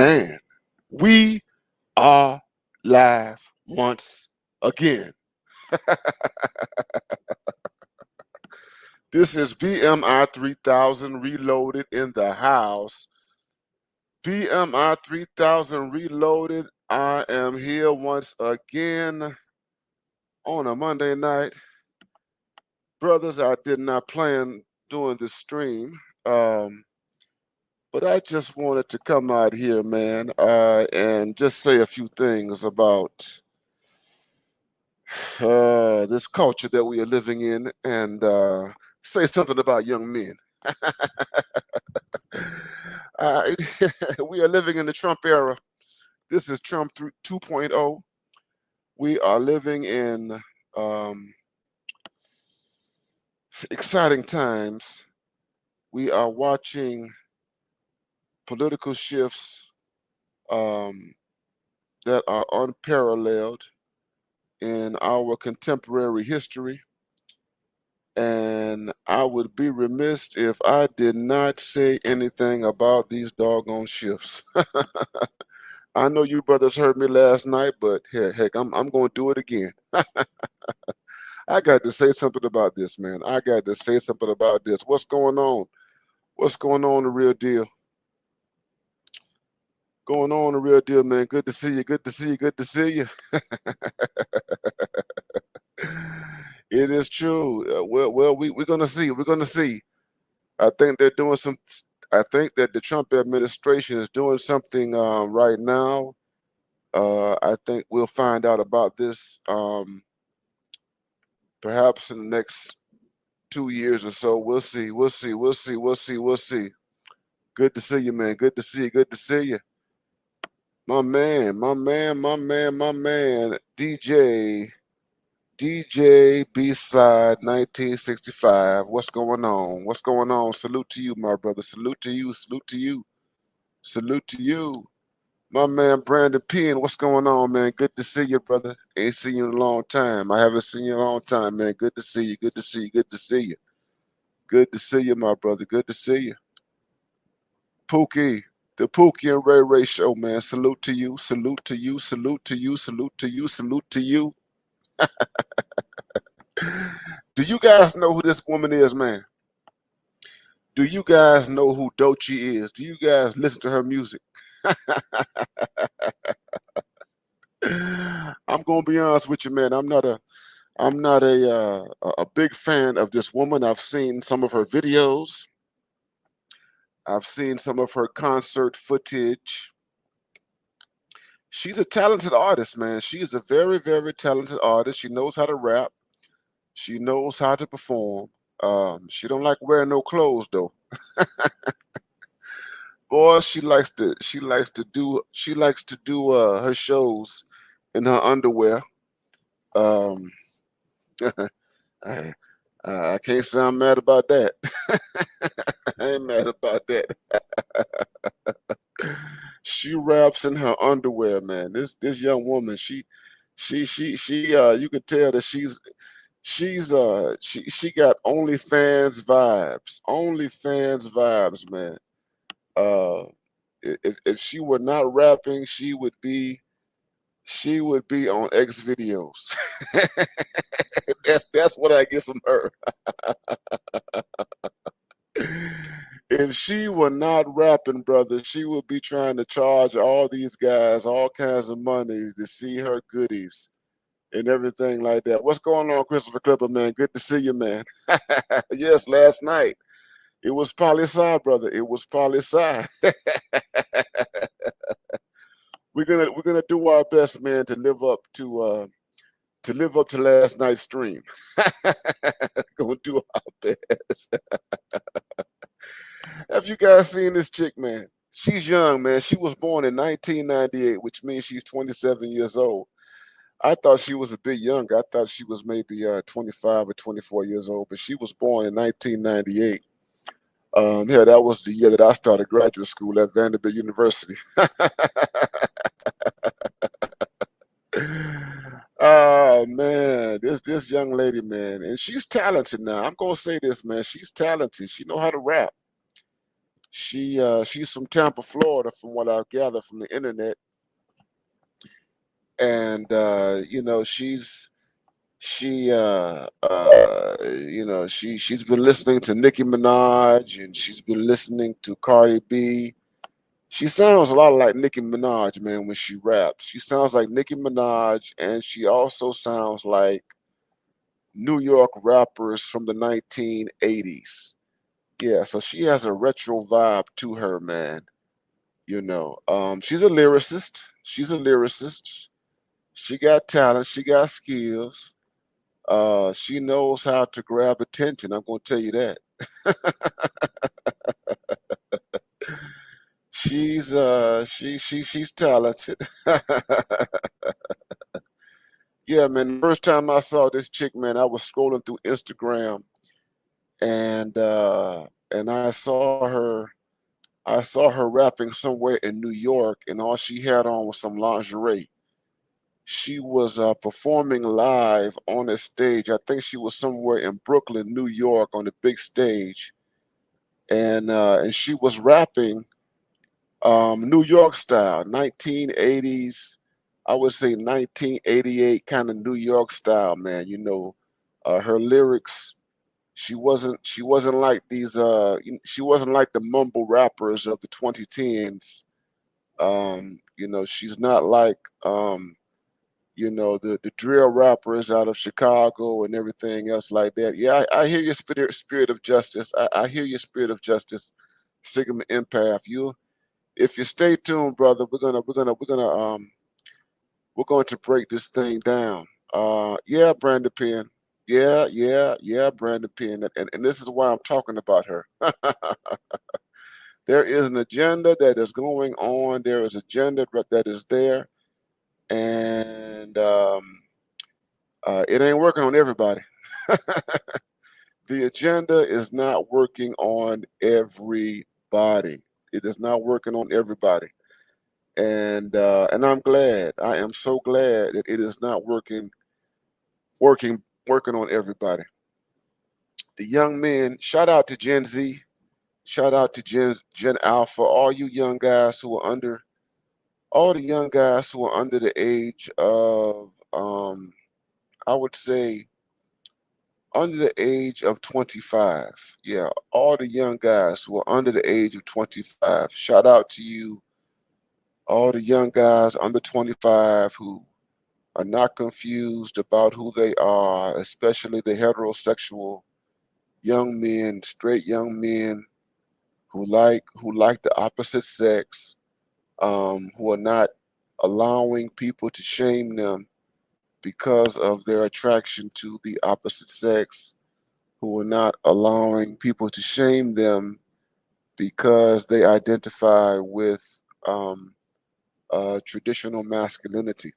And we are live once again. This is BMI 3000 Reloaded in the house. BMI 3000 Reloaded. I am here once again on a Monday night. Brothers, I did not plan doing this stream, but I just wanted to come out here, man, and just say a few things about this culture that we are living in, and say something about young men. uh, we are living in the Trump era. This is Trump 2.0. We are living in exciting times. We are watching political shifts that are unparalleled in our contemporary history. And I would be remiss if I did not say anything about these doggone shifts. I know you brothers heard me last night, but heck, I'm going to do it again. I got to say something about this, man. I got to say something about this. What's going on? What's going on, the real deal? Going on, the real deal, man. Good to see you. Good to see you. Good to see you. It is true. Well, we're gonna see. We're gonna see. I think they're doing some. I think that the Trump administration is doing something right now. I think we'll find out about this perhaps in the next 2 years or so. We'll see. We'll see. We'll see. We'll see. We'll see. Good to see you, man. Good to see you. Good to see you. My man, my man, my man, my man, DJ B-Slide 1965. What's going on? What's going on? Salute to you, my brother. Salute to you. Salute to you. Salute to you. My man Brandon Penn, what's going on, man? Good to see you, brother. Ain't seen you in a long time. I haven't seen you in a long time, man. Good to see you. Good to see you. Good to see you. Good to see you, my brother. Good to see you. Pookie, the Pookie and Ray Ray show, man. Salute to you. Salute to you. Salute to you. Salute to you. Salute to you. Do you guys know who this woman is, man? Do you guys know who Doechii is? Do you guys listen to her music? I'm gonna be honest with you, man. I'm not a big fan of this woman. I've seen some of her videos. I've seen some of her concert footage. She's a talented artist, man. She is a very, very talented artist. She knows how to rap. She knows how to perform. She don't like wearing no clothes though. Boy, she likes to do her shows in her underwear. Um, I, I can't say I'm mad about that. I ain't mad about that. She raps in her underwear, man. This young woman, she you could tell that she got OnlyFans vibes. OnlyFans vibes, man. Uh if she were not rapping, she would be on X videos. That's what I get from her. If she were not rapping, brother, she would be trying to charge all these guys all kinds of money to see her goodies and everything like that. What's going on, Christopher Clipper, man? Good to see you, man. Yes, last night. It was poli sci, brother. It was poli sci. we're gonna do our best, man, to live up to last night's stream. Gonna do our best. Have you guys seen this chick, man? She's young, man. She was born in 1998, which means she's 27 years old. I thought she was a bit younger. I thought she was maybe 25 or 24 years old, but she was born in 1998. Yeah, that was the year that I started graduate school at Vanderbilt University. Oh man, this young lady, man, and she's talented now. I'm gonna say this, man. She's talented. She know how to rap. She's from Tampa, Florida, from what I've gathered from the internet, and she's been listening to Nicki Minaj, and she's been listening to Cardi B. She sounds a lot like Nicki Minaj, man, when she raps. She sounds like Nicki Minaj, and she also sounds like New York rappers from the 1980s. Yeah, so she has a retro vibe to her, man. She's a lyricist. She's a lyricist. She got talent. She got skills. She knows how to grab attention. I'm gonna tell you that. She's talented. Yeah, man. The first time I saw this chick, man, I was scrolling through Instagram, and I saw her rapping somewhere in New York, and all she had on was some lingerie. She was performing live on a stage. I think she was somewhere in Brooklyn, New York, on the big stage, and she was rapping New York style, 1980s. I would say 1988 kind of New York style, man. Her lyrics. She wasn't like these. She wasn't like the mumble rappers of the 2010s. She's not like the drill rappers out of Chicago and everything else like that. Yeah, I hear your spirit of justice. I hear your spirit of justice, Sigma Empath. If you stay tuned, brother, we're going to break this thing down. Yeah, Brandon Penn. Yeah, Brandon Penn. And this is why I'm talking about her. There is an agenda that is going on. There is agenda that is there, and it ain't working on everybody. The agenda is not working on everybody. It is not working on everybody, and I'm glad. I am so glad that it is not working working on everybody. The young men. Shout out to Gen Z. Shout out to Gen Alpha. All the young guys who are under the age of I would say under the age of 25. Yeah, all the young guys who are under the age of 25. Shout out to you, all the young guys under 25 who are not confused about who they are, especially the heterosexual young men, straight young men who like the opposite sex, who are not allowing people to shame them because of their attraction to the opposite sex, who are not allowing people to shame them because they identify with traditional masculinity.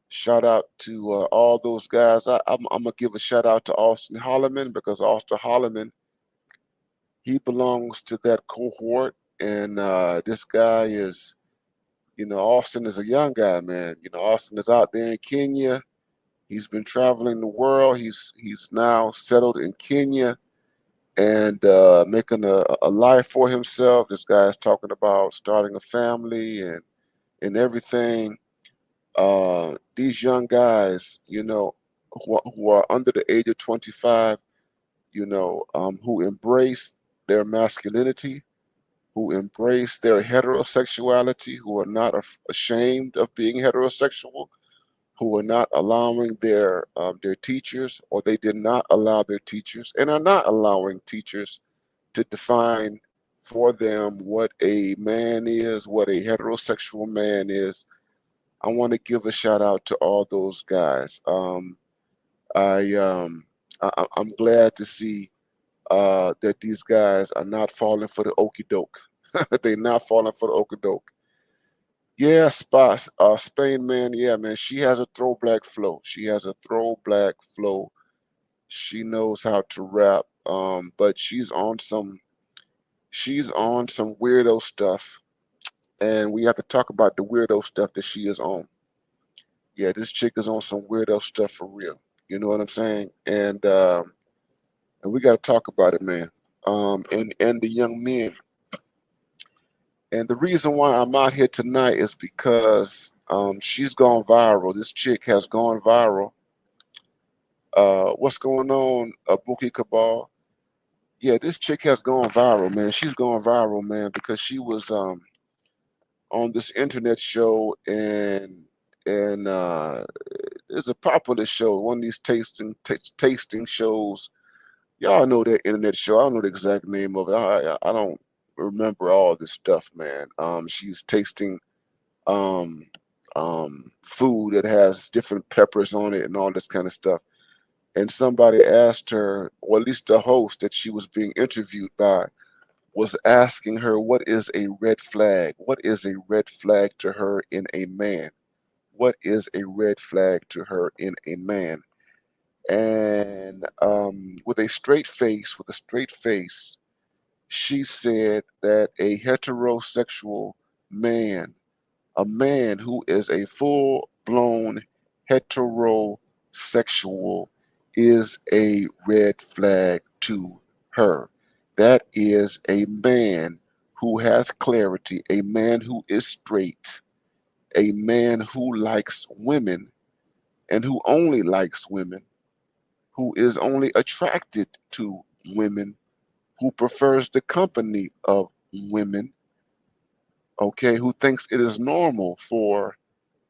Shout out to all those guys. I'm gonna give a shout out to Austin Holloman, because Austin Holloman, he belongs to that cohort, and this guy is, Austin is a young guy, man. Austin is out there in Kenya. He's been traveling the world. He's now settled in Kenya and making a life for himself. This guy is talking about starting a family and everything. These young guys, who are under the age of 25, who embrace their masculinity, who embrace their heterosexuality, who are not ashamed of being heterosexual, who are not allowing their teachers, or they did not allow their teachers, and are not allowing teachers to define for them what a man is, what a heterosexual man is. I want to give a shout out to all those guys. I, um, I'm glad to see that these guys are not falling for the okey doke. They're not falling for the okey doke. Yeah, Spain, man. Yeah, man. She has a throwback flow. She has a throwback flow. She knows how to rap. But she's on some weirdo stuff, and we have to talk about the weirdo stuff that she is on. Yeah, this chick is on some weirdo stuff for real. You know what I'm saying? And we got to talk about it, man. And the young men. And the reason why I'm out here tonight is because she's gone viral. This chick has gone viral. What's going on, Buki Cabal? Yeah, this chick has gone viral, man. She's gone viral, man, because she was on this internet show, and it's a popular show, one of these tasting shows. Y'all know that internet show. I don't know the exact name of it. I don't remember all this stuff, man. She's tasting um food that has different peppers on it and all this kind of stuff. And somebody asked her, or at least the host that she was being interviewed by, was asking her, what is a red flag? What is a red flag to her in a man? What is a red flag to her in a man? And with a straight face, she said that a heterosexual man, a man who is a full blown heterosexual, is a red flag to her. That is a man who has clarity, a man who is straight, a man who likes women and who only likes women, who is only attracted to women, who prefers the company of women, okay, who thinks it is normal for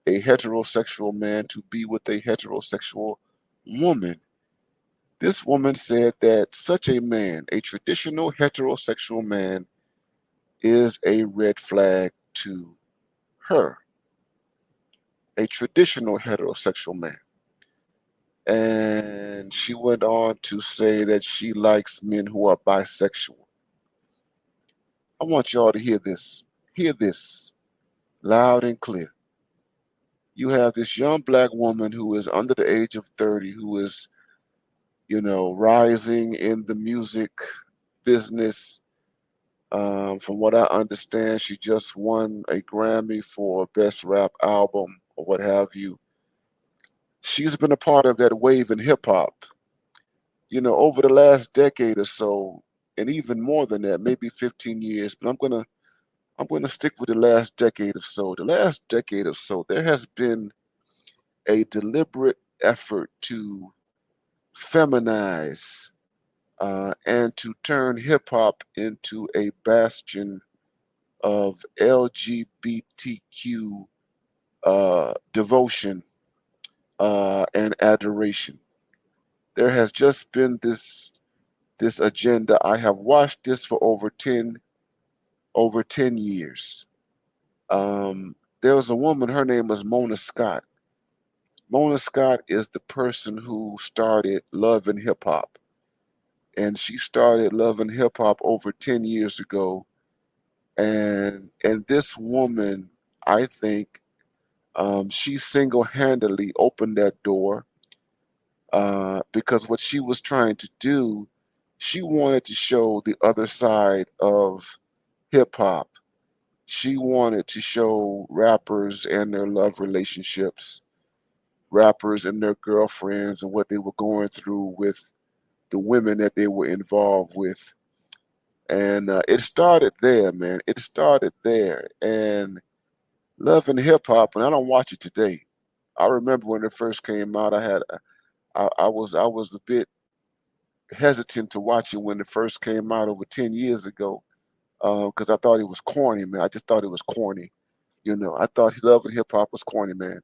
a heterosexual man to be with a heterosexual woman. This woman said that such a man, a traditional heterosexual man, is a red flag to her, a traditional heterosexual man. And she went on to say that she likes men who are bisexual. I want y'all to hear this. Hear this loud and clear. You have this young black woman who is under the age of 30, who is, rising in the music business. From what I understand, she just won a Grammy for Best Rap Album or what have you. She's been a part of that wave in hip hop, over the last decade or so, and even more than that, maybe 15 years. But I'm gonna stick with the last decade or so. The last decade or so, there has been a deliberate effort to feminize and to turn hip hop into a bastion of LGBTQ devotion and adoration. There has just been this agenda. I have watched this for over ten years. There was a woman. Her name was Mona Scott. Mona Scott is the person who started Love and Hip Hop, and she started Love and Hip Hop over 10 years ago. And this woman, I think, she single handedly opened that door because what she was trying to do, she wanted to show the other side of hip hop. She wanted to show rappers and their love relationships, rappers and their girlfriends, and what they were going through with the women that they were involved with. And it started there, man. It started there. And Love and Hip Hop, and I don't watch it today. I remember when it first came out, I was a bit hesitant to watch it when it first came out over 10 years ago because I thought it was corny, man. I just thought it was corny. I thought Love and Hip Hop was corny, man.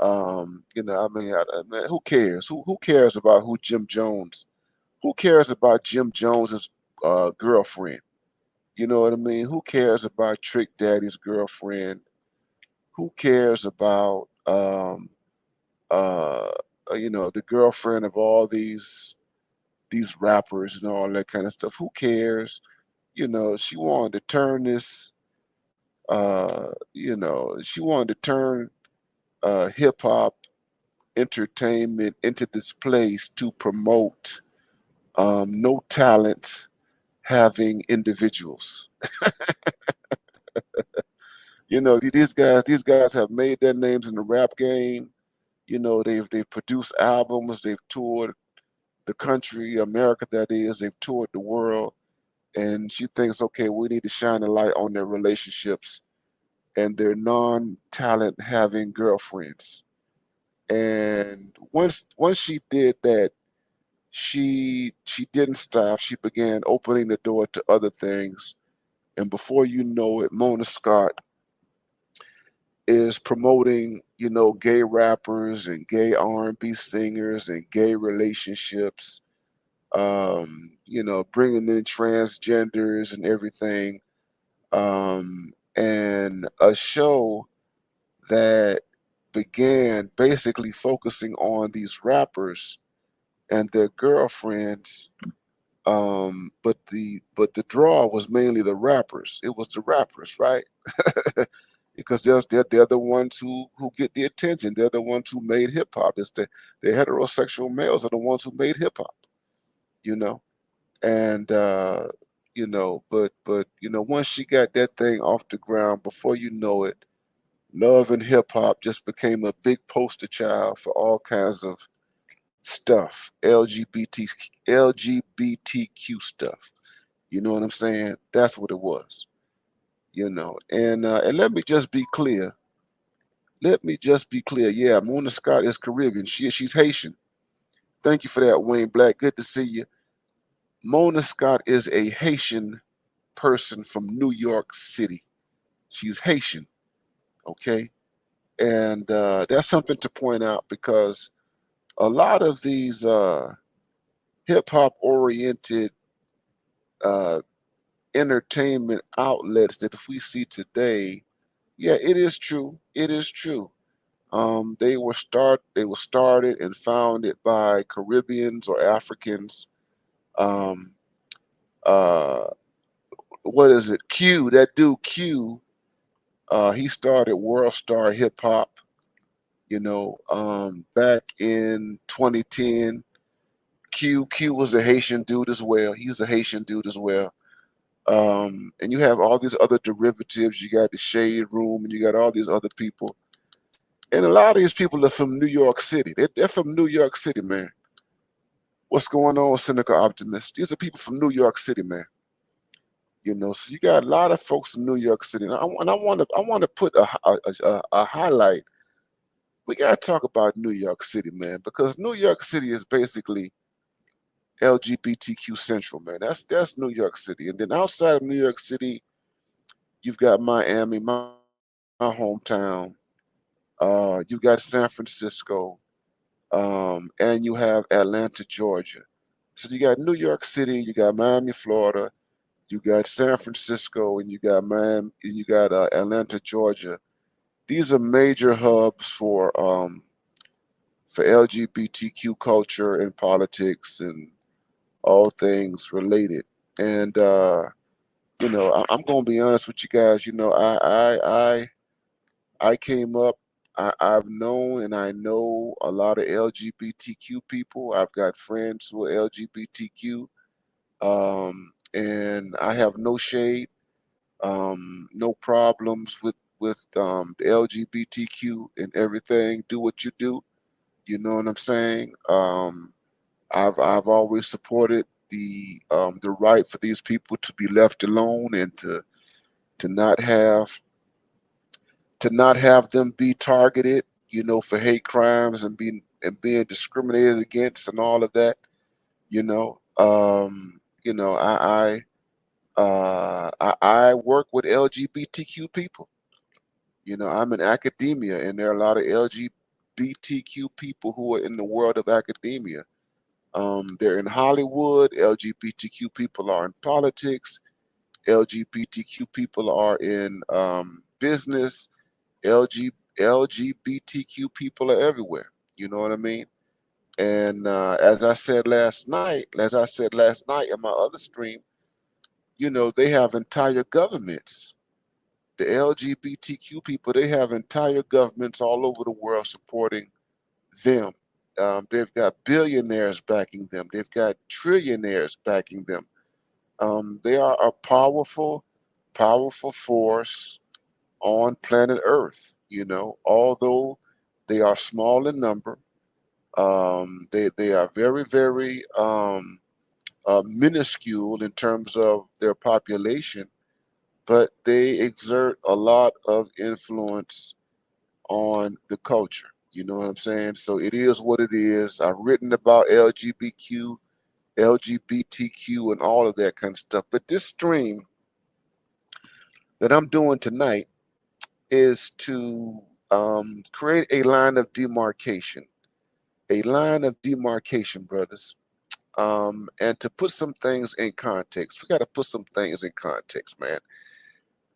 I mean, man, who cares? Who cares about who Jim Jones? Who cares about Jim Jones's girlfriend? You know what I mean? Who cares about Trick Daddy's girlfriend? Who cares about uh, the girlfriend of all these rappers and all that kind of stuff? Who cares? She wanted to turn this. She wanted to turn hip hop entertainment into this place to promote no talent having individuals. These guys have made their names in the rap game. They've produced albums, they've toured the country, America that is, they've toured the world, and she thinks, okay, we need to shine a light on their relationships and their non-talent having girlfriends. And once she did that, she didn't stop. She began opening the door to other things, and before you know it, Mona Scott is promoting, gay rappers and gay R&B singers and gay relationships, bringing in transgenders and everything, and a show that began basically focusing on these rappers and their girlfriends. But the draw was mainly the rappers. It was the rappers, right? Because they're the ones who get the attention. They're the ones who made hip hop. It's the heterosexual males are the ones who made hip hop. You know, and but once she got that thing off the ground, before you know it, love and hip hop just became a big poster child for all kinds of stuff, LGBTQ stuff. You know what I'm saying? That's what it was. And let me just be clear. Let me just be clear. Yeah, Mona Scott is Caribbean. She's Haitian. Thank you for that, Wayne Black. Good to see you. Mona Scott is a Haitian person from New York City. She's Haitian. Okay, and that's something to point out because a lot of these hip hop oriented uh, entertainment outlets that we see today, yeah, it is true. It is true. They were started and founded by Caribbeans or Africans. Um, uh, what is it? Q, that dude Q, he started World Star Hip Hop, back in 2010. Q was a Haitian dude as well. He's a Haitian dude as well. And you have all these other derivatives. You got the Shade Room, and you got all these other people. And a lot of these people are from New York City. They're from New York City, man. What's going on, cynical optimist? These are people from New York City, man. So you got a lot of folks in New York City, and I want to put a highlight. We got to talk about New York City, man, because New York City is basically LGBTQ central, man. That's New York City, and then outside of New York City, you've got Miami, my hometown. You've got San Francisco, and you have Atlanta, Georgia. So you got New York City, you got Miami, Florida, you got San Francisco, and you got Miami, and you got Atlanta, Georgia. These are major hubs for LGBTQ culture and politics and all things related. And I'm gonna be honest with you guys. I came up. I've known and I know a lot of LGBTQ people. I've got friends who are LGBTQ, and I have no shade, no problems with the LGBTQ and everything. Do what you do. You know what I'm saying? I've always supported the right for these people to be left alone and to not have to not have them be targeted, for hate crimes and being discriminated against and all of that. You know, I work with LGBTQ people. I'm in academia, and there are a lot of LGBTQ people who are in the world of academia. They're in Hollywood. LGBTQ people are in politics. LGBTQ people are in business. LGBTQ people are everywhere. You know what I mean? And as I said last night in my other stream, they have entire governments. The LGBTQ people, they have entire governments all over the world supporting them. They've got billionaires backing them. They've got trillionaires backing them. They are a powerful, powerful force on planet Earth. Although they are small in number, they are very, very minuscule in terms of their population, but they exert a lot of influence on the culture. You know what I'm saying? So it is what it is. I've written about LGBTQ, and all of that kind of stuff. But this stream that I'm doing tonight is to create a line of demarcation, brothers, and to put some things in context. We got to put some things in context, man.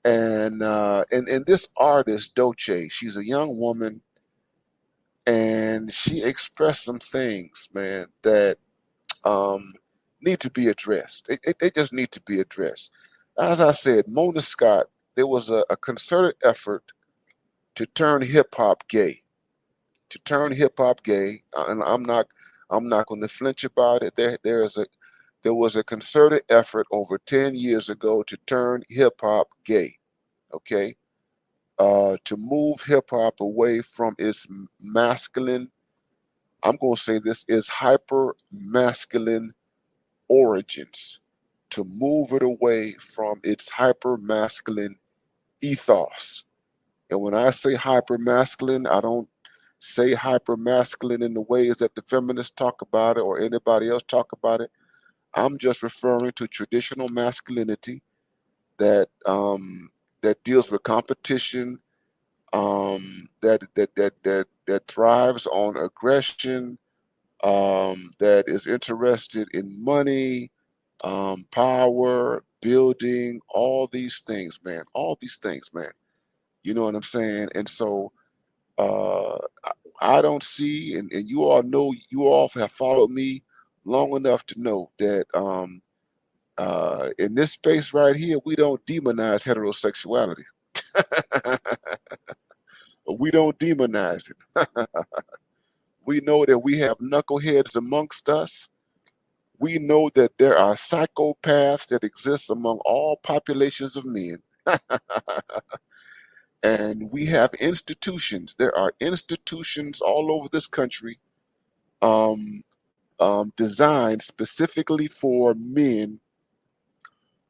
And this artist Doce, she's a young woman, and she expressed some things, man, that um, need to be addressed. They just need to be addressed. As I said, Mona Scott, there was a concerted effort to turn hip hop gay, and I'm not going to flinch about it. There was a concerted effort over 10 years ago to turn hip hop gay. Okay, to move hip hop away from its masculine. I'm going to say this is hyper masculine origins, to move it away from its hyper masculine ethos. And when I say hyper masculine, I don't say hyper masculine in the ways that the feminists talk about it or anybody else talk about it. I'm just referring to traditional masculinity that deals with competition, that thrives on aggression, that is interested in money, power, building, all these things, man. All these things, man. You know what I'm saying? And so uh, I don't see, and you all know, you all have followed me long enough to know that in this space right here, we don't demonize heterosexuality. We don't demonize it. We know that we have knuckleheads amongst us. We know that there are psychopaths that exist among all populations of men. And we have institutions. There are institutions all over this country, um, designed specifically for men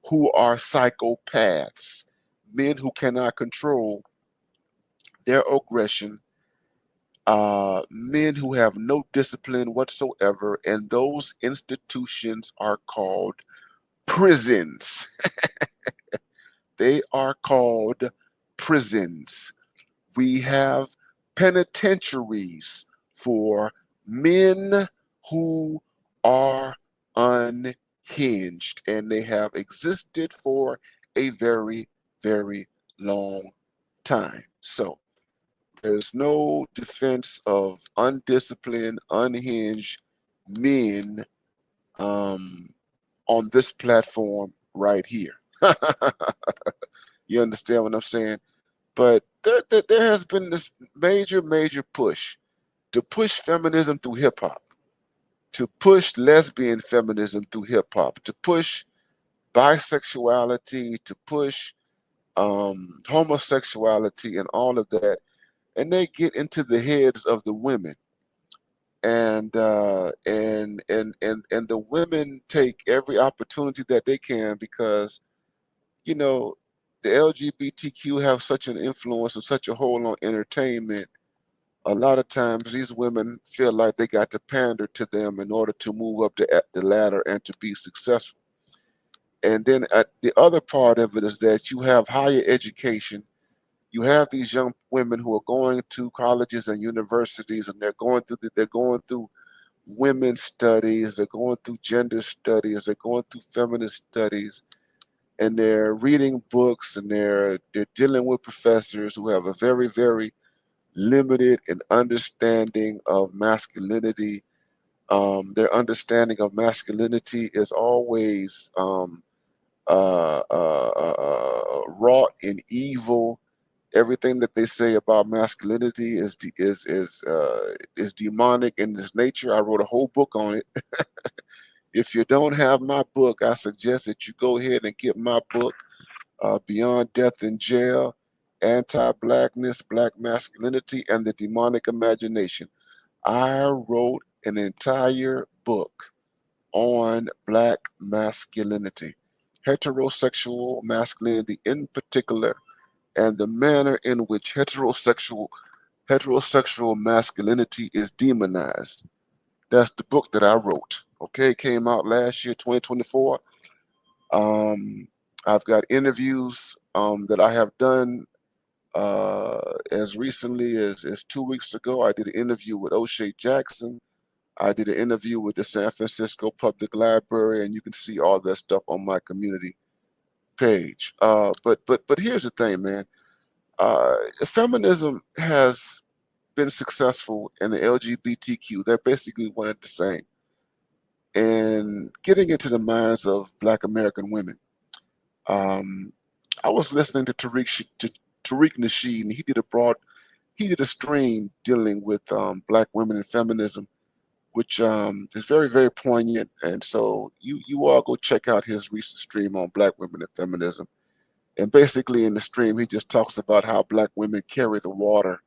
who are psychopaths, men who cannot control their aggression, men who have no discipline whatsoever, and those institutions are called prisons. They are called prisons. We have penitentiaries for men who are unhinged, and they have existed for a very, very long time. So there's no defense of undisciplined, unhinged men um, on this platform right here. You understand what I'm saying? But there has been this major, major push to push feminism through hip hop, to push lesbian feminism through hip hop, to push bisexuality, to push homosexuality, and all of that. And they get into the heads of the women, and the women take every opportunity that they can, because you know the LGBTQ have such an influence and such a hold on entertainment. A lot of times these women feel like they got to pander to them in order to move up the ladder and to be successful. And then the other part of it is that you have higher education. You have these young women who are going to colleges and universities, and they're going through women's studies, they're going through gender studies, they're going through feminist studies, and they're reading books, and they're dealing with professors who have a very, very limited and understanding of masculinity. Their understanding of masculinity is always wrought in evil. Everything that they say about masculinity is demonic in its nature. I wrote a whole book on it. If you don't have my book, I suggest that you go ahead and get my book, Beyond Death in Jail, Anti-Blackness, Black Masculinity, and the Demonic Imagination. I wrote an entire book on black masculinity, heterosexual masculinity in particular, and the manner in which heterosexual masculinity is demonized. That's the book that I wrote. Okay, it came out last year, 2024. Um, I've got interviews that I have done as recently as 2 weeks ago. I did an interview with O'Shea Jackson. I did an interview with the San Francisco Public Library, and you can see all that stuff on my community page. But here's the thing, man. Feminism has been successful in the LGBTQ. They're basically one and the same. And getting into the minds of Black American women. Um, I was listening to Tariq Nasheed, and he did a stream dealing with Black women and feminism, which is very, very poignant. And so you all go check out his recent stream on Black women and feminism. And basically in the stream, he just talks about how Black women carry the water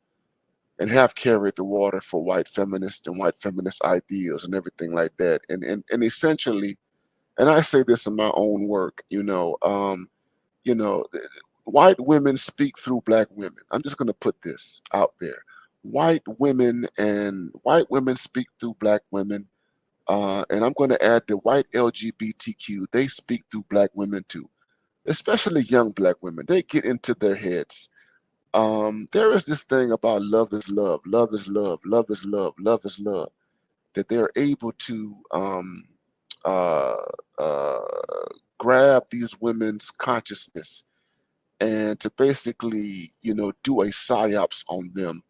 and have carried the water for white feminists and white feminist ideals and everything like that. And essentially, and I say this in my own work, you know, white women speak through Black women. I'm just going to put this out there. White women speak through Black women. And I'm going to add the white LGBTQ, they speak through Black women too, especially young Black women. They get into their heads. There is this thing about love is love, love is love, love is love, love is love, that they're able to uh, uh, grab these women's consciousness and to basically, do a psyops on them.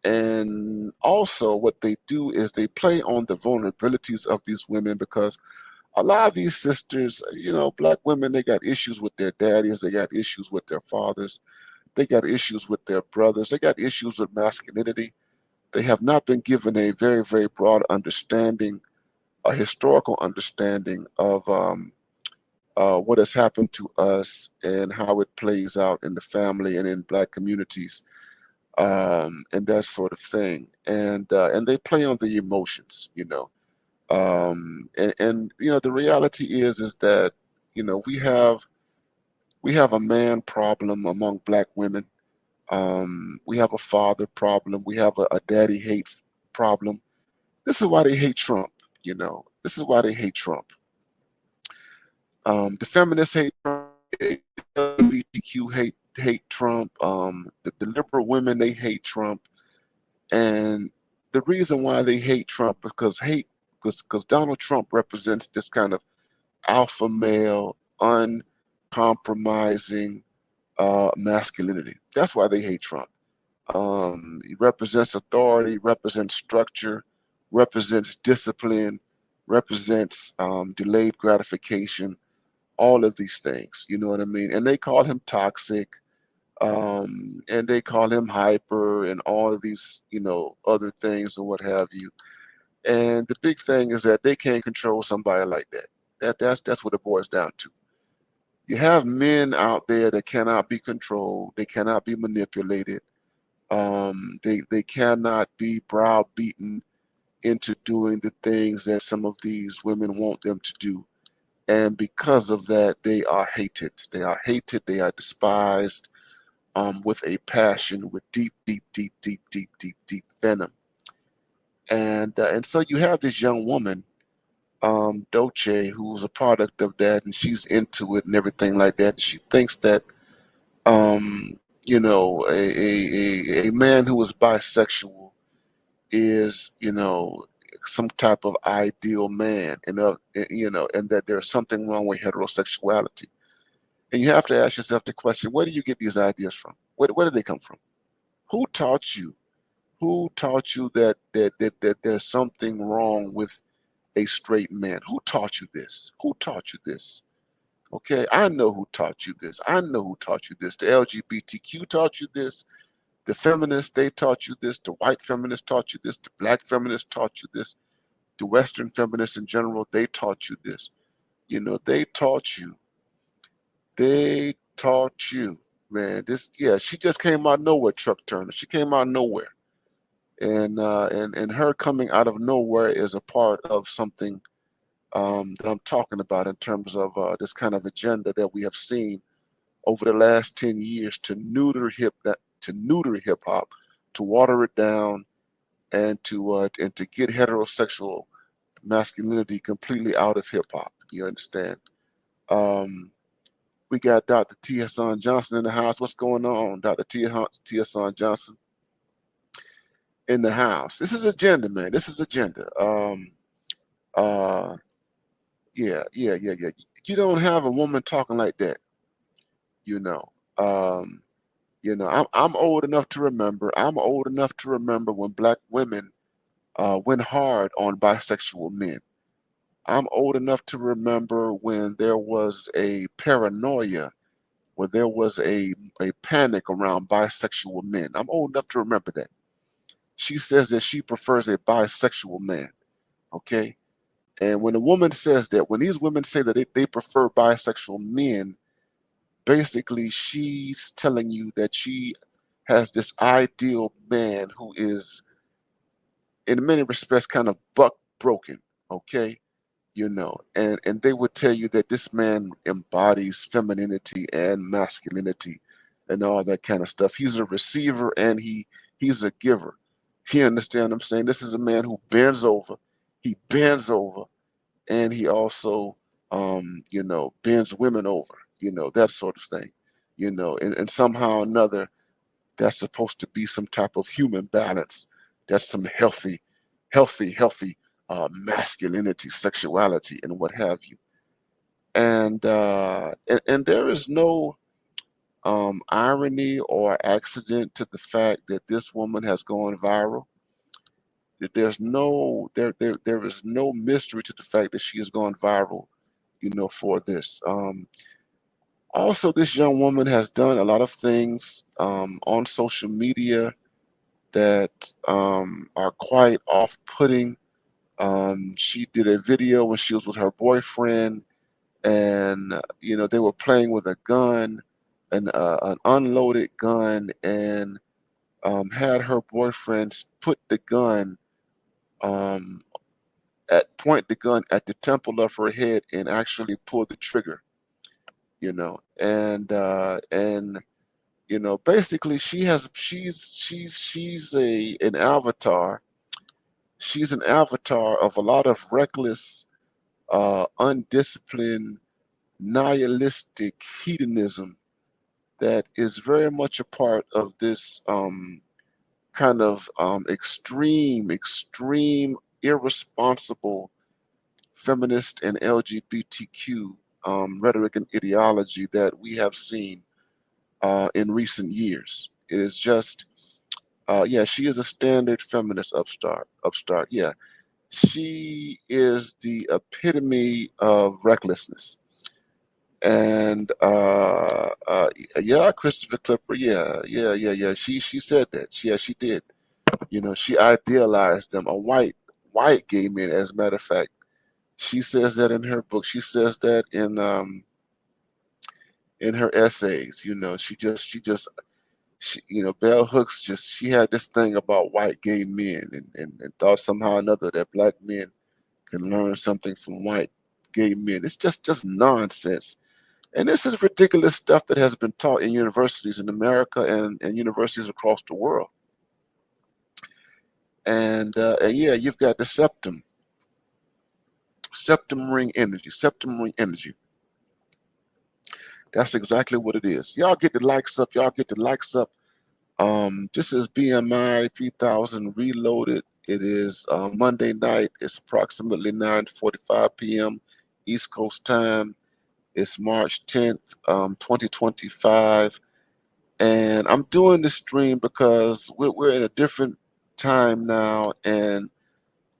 And also, what they do is they play on the vulnerabilities of these women because a lot of these sisters, Black women, they got issues with their daddies, they got issues with their fathers, they got issues with their brothers, they got issues with masculinity. They have not been given a very, very broad understanding, a historical understanding of what has happened to us and how it plays out in the family and in Black communities, and that sort of thing. And they play on the emotions. And the reality is that we have a man problem among Black women. We have a father problem. We have a daddy hate problem. This is why they hate Trump. This is why they hate Trump. The feminists hate Trump. The LGBTQ hate Trump. The liberal women, they hate Trump. And the reason why they hate Trump is because Donald Trump represents this kind of alpha male, uncompromising masculinity. That's why they hate Trump. He represents authority, represents structure, represents discipline, represents delayed gratification, all of these things. You know what I mean? And they call him toxic, and they call him hyper, and all of these, other things and what have you. And the big thing is that they can't control somebody like that. That's what it boils down to. You have men out there that cannot be controlled. They cannot be manipulated. They cannot be browbeaten into doing the things that some of these women want them to do. And because of that, they are hated. They are hated. They are despised with a passion, with deep, deep, deep, deep, deep, deep, deep venom. And so you have this young woman, Doce, who's a product of that, and she's into it and everything like that. She thinks that um, a man who is bisexual is, some type of ideal man, and that there's something wrong with heterosexuality. And you have to ask yourself the question: where do you get these ideas from? Where do they come from? Who taught you? Who taught you that there's something wrong with a straight man? Who taught you this? Who taught you this? Okay, I know who taught you this. I know who taught you this. The LGBTQ taught you this. The feminists, they taught you this. The white feminists taught you this. The Black feminists taught you this. The Western feminists in general, they taught you this. They taught you. They taught you, man. Yeah, she just came out of nowhere, Truck Turner. She came out of nowhere. And her coming out of nowhere is a part of something that I'm talking about in terms of this kind of agenda that we have seen over the last 10 years to neuter hip hop, to water it down, and to get heterosexual masculinity completely out of hip hop. You understand? Um, we got Dr. T. Hassan Johnson in the house. What's going on, Dr. T. Hassan Johnson in the house? This is agenda, man. This is agenda. Uh, yeah. You don't have a woman talking like that, you know. Um, I'm old enough to remember. I'm old enough to remember when black women went hard on bisexual men. I'm old enough to remember when there was a paranoia, where there was a panic around bisexual men. I'm old enough to remember that. She says that she prefers a bisexual man. Okay. And when a woman says that, when these women say that they prefer bisexual men, basically she's telling you that she has this ideal man who is, in many respects, kind of buck broken. Okay. And they would tell you that this man embodies femininity and masculinity and all that kind of stuff. He's a receiver and he's a giver. You understand what I'm saying? This is a man who bends over. He bends over, and he also bends women over, that sort of thing. And somehow or another, that's supposed to be some type of human balance. That's some healthy masculinity, sexuality, and what have you. And there is no irony or accident to the fact that this woman has gone viral. That there is no mystery to the fact that she has gone viral, for this. Also, this young woman has done a lot of things on social media that are quite off-putting. She did a video when she was with her boyfriend, and they were playing with a gun, an unloaded gun, and had her boyfriend put the gun um, point the gun at the temple of her head and actually pull the trigger. And basically she's a an avatar. She's an avatar of a lot of reckless, undisciplined, nihilistic hedonism that is very much a part of this kind of extreme, irresponsible feminist and LGBTQ rhetoric and ideology that we have seen in recent years. It is just, yeah, she is a standard feminist upstart. Upstart, yeah, she is the epitome of recklessness. And yeah, Christopher Clipper, yeah. She said that. Yeah, she did. She idealized them, a white gay men. As a matter of fact, she says that in her book. She says that in her essays. Bell Hooks she had this thing about white gay men, and thought somehow or another that black men can learn something from white gay men. It's just nonsense. And this is ridiculous stuff that has been taught in universities in America and universities across the world. And yeah, you've got the septum ring energy. That's exactly what it is. Y'all get the likes up. Y'all get the likes up. This is BMI 3000 Reloaded. It is Monday night. It's approximately 9:45 p.m. East Coast time. It's March 10th, 2025. And I'm doing this stream because we're in a different time now. And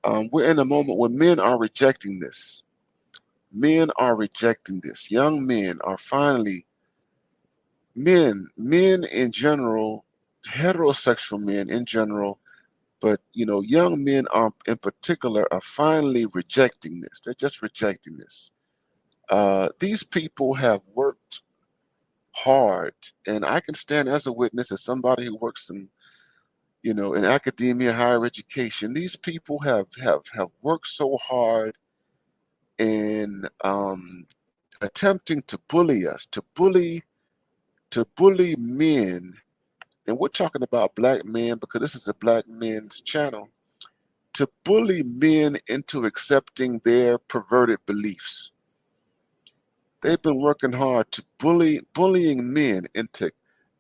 we're in a moment where men are rejecting this. Men are rejecting this. Young men are finally, men in general, heterosexual men in general, but young men are in particular are finally rejecting this. They're just rejecting this. These people have worked hard, and I can stand as a witness as somebody who works in in academia, higher education. These people have worked so hard in attempting to bully us, to bully men, and we're talking about black men because this is a black men's channel, to bully men into accepting their perverted beliefs. They've been working hard to bullying men into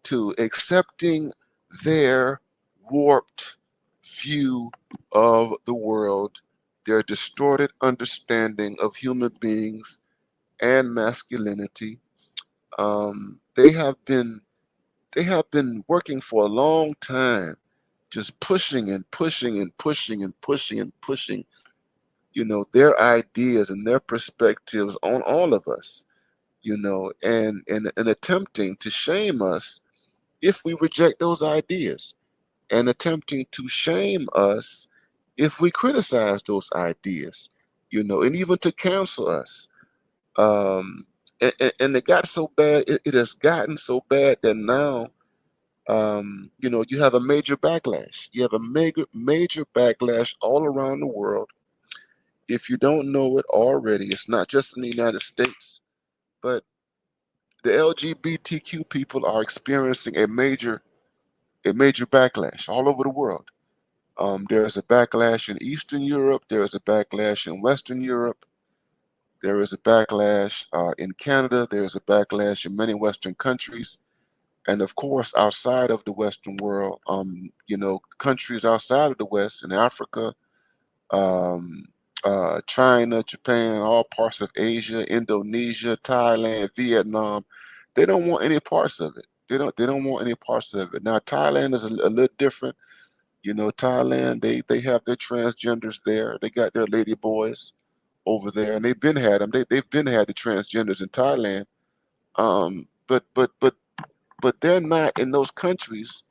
to accepting their warped view of the world, their distorted understanding of human beings and masculinity. They have been working for a long time, just pushing and pushing and pushing and pushing and pushing, their ideas and their perspectives on all of us, and attempting to shame us if we reject those ideas, and attempting to shame us if we criticize those ideas, and even to cancel us. And it got so bad, it has gotten so bad that now, you have a major backlash. You have a major backlash all around the world. If you don't know it already, it's not just in the United States, but the LGBTQ people are experiencing a major backlash all over the world. There is a backlash in Eastern Europe. There is a backlash in Western Europe. There is a backlash in Canada. There is a backlash in many Western countries. And of course, outside of the Western world, countries outside of the West, in Africa, um, China, Japan, all parts of Asia, Indonesia, Thailand, Vietnam, they don't want any parts of it. They don't want any parts of it. Now, Thailand is a little different. Thailand, they have their transgenders there. They got their lady boys over there, and they've been had them. They've been had the transgenders in Thailand. But they're not in those countries.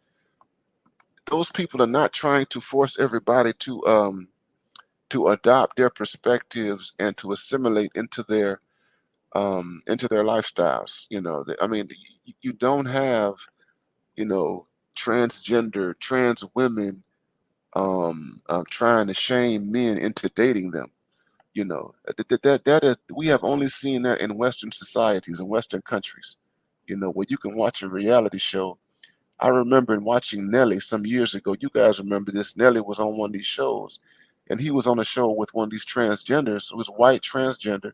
Those people are not trying to force everybody to adopt their perspectives and to assimilate into their lifestyles. I mean, you don't have you know transgender trans women trying to shame men into dating them. That is, we have only seen that in Western societies and Western countries. Where you can watch a reality show. I remember in watching Nelly some years ago. You guys remember this? Nelly was on one of these shows, and he was on a show with one of these transgenders. It was white transgender,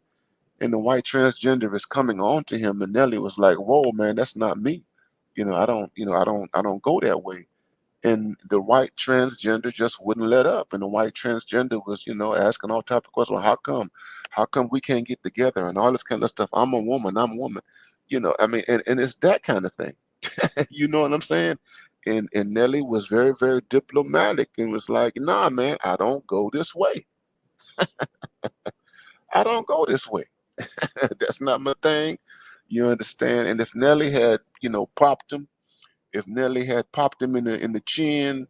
and the white transgender is coming on to him, and Nelly was like, "Whoa, man, that's not me. I don't go that way." And the white transgender just wouldn't let up, and the white transgender was, asking all type of questions. Well, how come we can't get together and all this kind of stuff? I'm a woman. I mean, and it's that kind of thing. You know what I'm saying? And Nelly was very, very diplomatic and was like, "Nah, man, I don't go this way. I don't go this way. That's not my thing." You understand? And if Nelly had, popped him, if Nelly had popped him in the chin,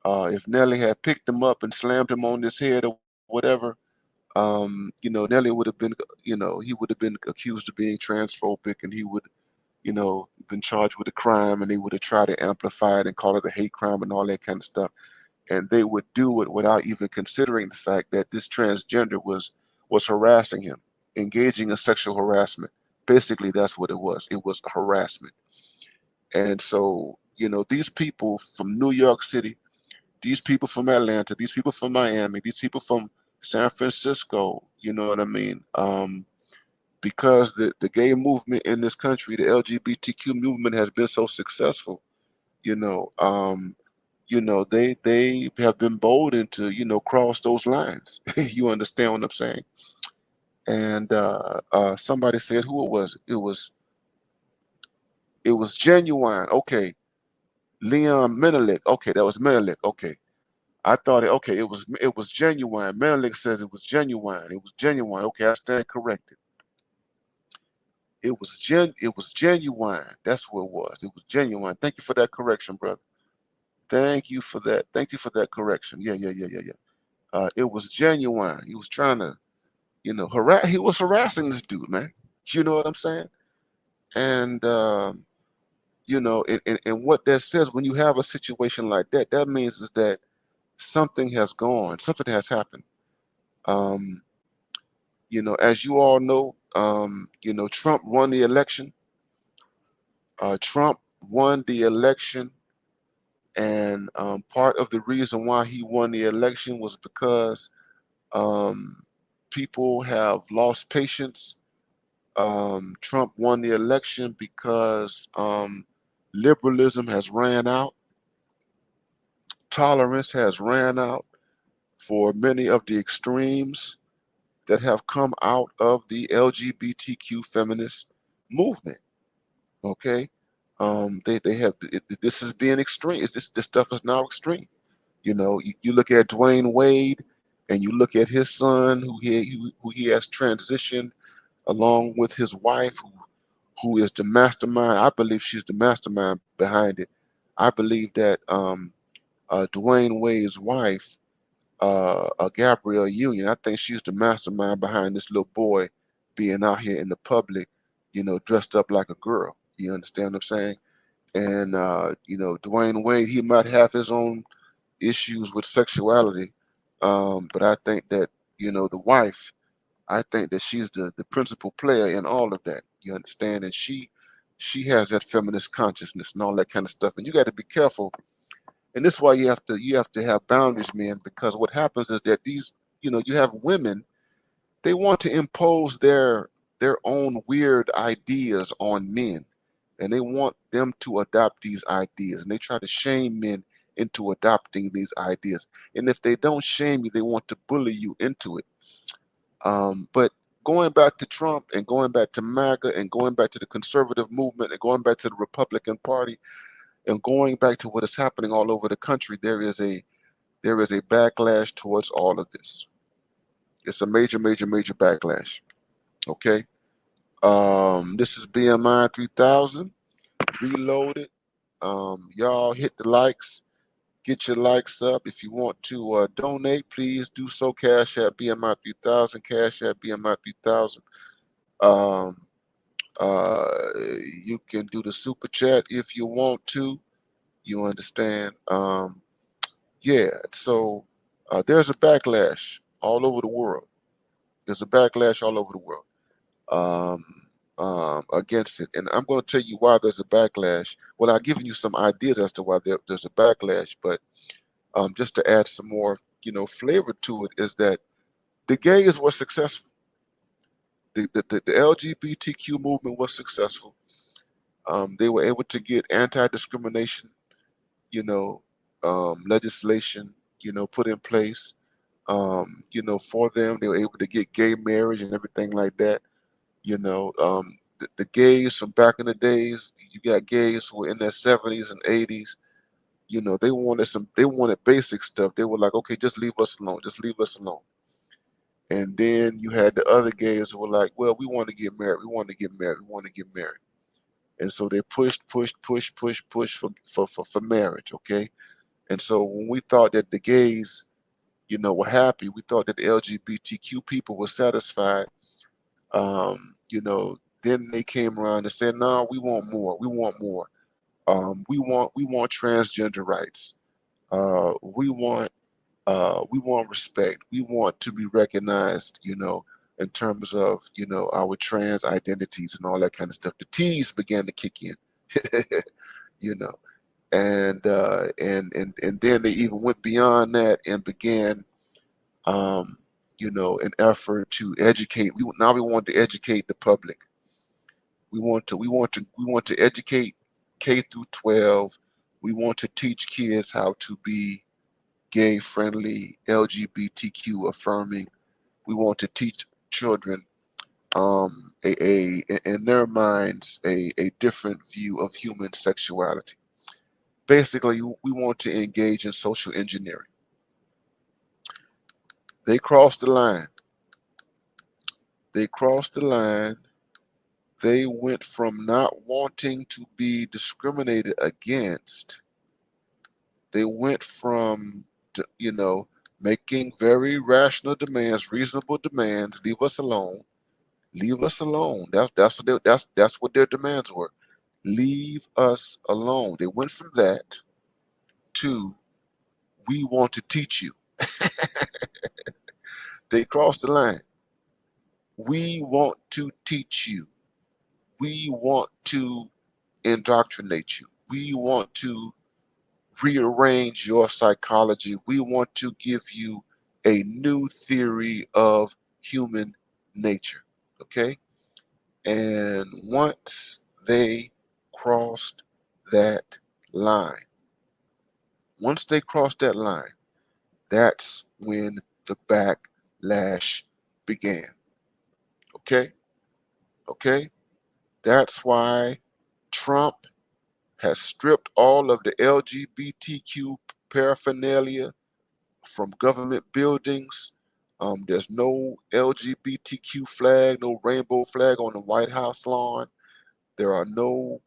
if Nelly had picked him up and slammed him on his head or whatever, Nelly would have been, he would have been accused of being transphobic, and he would, been charged with a crime, and they would have tried to amplify it and call it a hate crime and all that kind of stuff. And they would do it without even considering the fact that this transgender was harassing him, engaging in sexual harassment. Basically, that's what it was. It was harassment. And so, these people from New York City, these people from Atlanta, these people from Miami, these people from San Francisco, you know what I mean? Because the gay movement in this country, the LGBTQ movement, has been so successful, you know, um, they have been boldened to, cross those lines. You understand what I'm saying? And somebody said who it was. It was genuine. Okay, Leon Menelik. Okay, that was Menelik. Okay, I thought okay. It was genuine. Menelik says it was genuine. It was genuine. Okay, I stand corrected. It was genuine. That's what it was. It was genuine. Thank you for that correction, brother. Thank you for that. Thank you for that correction. Yeah, yeah, yeah, yeah, yeah. It was genuine. He was trying to, harass. He was harassing this dude, man. You know what I'm saying? And And what that says, when you have a situation like that, that means is that something has gone, something has happened. Um, as you all know, Trump won the election. Trump won the election, and part of the reason why he won the election was because um, people have lost patience. Trump won the election because liberalism has ran out, tolerance has ran out for many of the extremes that have come out of the LGBTQ feminist movement. Okay, they have this is being extreme. This stuff is now extreme. You look at Dwayne Wade, and you look at his son, who he has transitioned along with his wife, who is the mastermind. I believe she's the mastermind behind it. I believe that Dwayne Wade's wife, Gabrielle Union, I think she's the mastermind behind this little boy being out here in the public, dressed up like a girl. You understand what I'm saying? And Dwayne Wade, he might have his own issues with sexuality, but I think that the wife, I think that she's the principal player in all of that. You understand? And she has that feminist consciousness and all that kind of stuff. And you got to be careful. And this is why you have to have boundaries, man, because what happens is that you have women, they want to impose their own weird ideas on men, and they want them to adopt these ideas, and they try to shame men into adopting these ideas. And if they don't shame you, they want to bully you into it. But going back to Trump, and going back to MAGA, and going back to the conservative movement, and going back to the Republican Party, and going back to what is happening all over the country, there is a backlash towards all of this. It's a major, major, major backlash. Okay. This is BMI 3000 reloaded. Y'all hit the likes, get your likes up. If you want to donate, please do so. Cash at BMI 3000, cash at BMI 3000. Um, uh, you can do the super chat if you want to. You understand? Yeah. So there's a backlash all over the world. There's a backlash all over the world. Um, against it. And I'm going to tell you why there's a backlash. Well, I've given you some ideas as to why there's a backlash, but just to add some more, flavor to it, is that the gays were successful. The LGBTQ movement was successful. They were able to get anti-discrimination, you know, legislation, put in place. For them, they were able to get gay marriage and everything like that. The gays from back in the days, you got gays who were in their 70s and 80s. They wanted basic stuff. They were like, okay, just leave us alone, just leave us alone. And then you had the other gays who were like, well, we want to get married, we want to get married, we want to get married. And so they pushed for marriage. Okay. And so when we thought that the gays, were happy, we thought that the LGBTQ people were satisfied. Then they came around and said, no, we want more. We want more. We want transgender rights. We want respect. We want to be recognized, in terms of, our trans identities and all that kind of stuff. The T's began to kick in, you know, and then they even went beyond that and began, um, an effort to educate. We want to educate the public. We want to educate K through 12. We want to teach kids how to be gay friendly, LGBTQ affirming. We want to teach children, in their minds, a different view of human sexuality. Basically, we want to engage in social engineering. They crossed the line. They crossed the line. They went from not wanting to be discriminated against. They went from, making very rational demands, reasonable demands. Leave us alone. Leave us alone. That's what their demands were. Leave us alone. They went from that to we want to teach you. They crossed the line. We want to teach you. We want to indoctrinate you. We want to rearrange your psychology. We want to give you a new theory of human nature. Okay? And once they crossed that line, once they crossed that line, that's when the backlash began. Okay? Okay? That's why Trump has stripped all of the LGBTQ paraphernalia from government buildings. There's no LGBTQ flag, no rainbow flag on the White House lawn. There are no,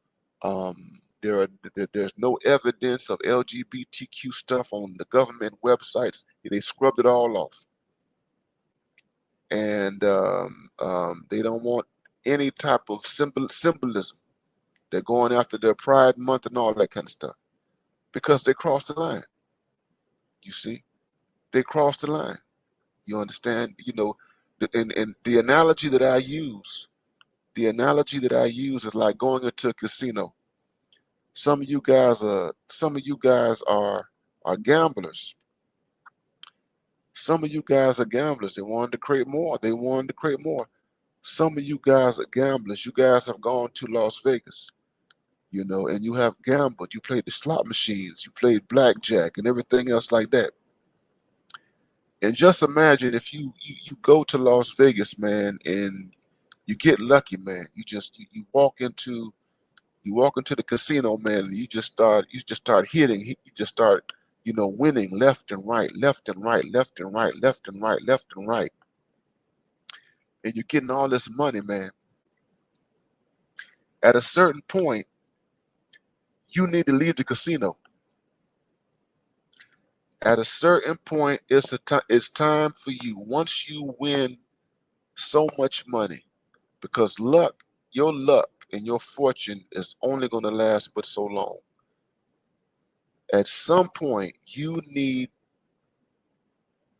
um, there's no evidence of LGBTQ stuff on the government websites. They scrubbed it all off, and they don't want any type of symbolism. They're going after their Pride Month and all that kind of stuff because they crossed the line. You see, they crossed the line. You understand? And the analogy that I use, is like going into a casino. Some of you guys are gamblers. Some of you guys are gamblers. They wanted to create more. They wanted to create more. Some of you guys are gamblers. You guys have gone to Las Vegas, and you have gambled. You played the slot machines. You played blackjack and everything else like that. And just imagine if you go to Las Vegas, man, and you get lucky, man. You walk into the casino, man, and you just start hitting. You just start, winning left and right, left and right, left and right, left and right, left and right. And you're getting all this money, man. At a certain point, you need to leave the casino. At a certain point, it's time for you. Once you win so much money, because your luck and your fortune is only going to last but so long. At some point, you need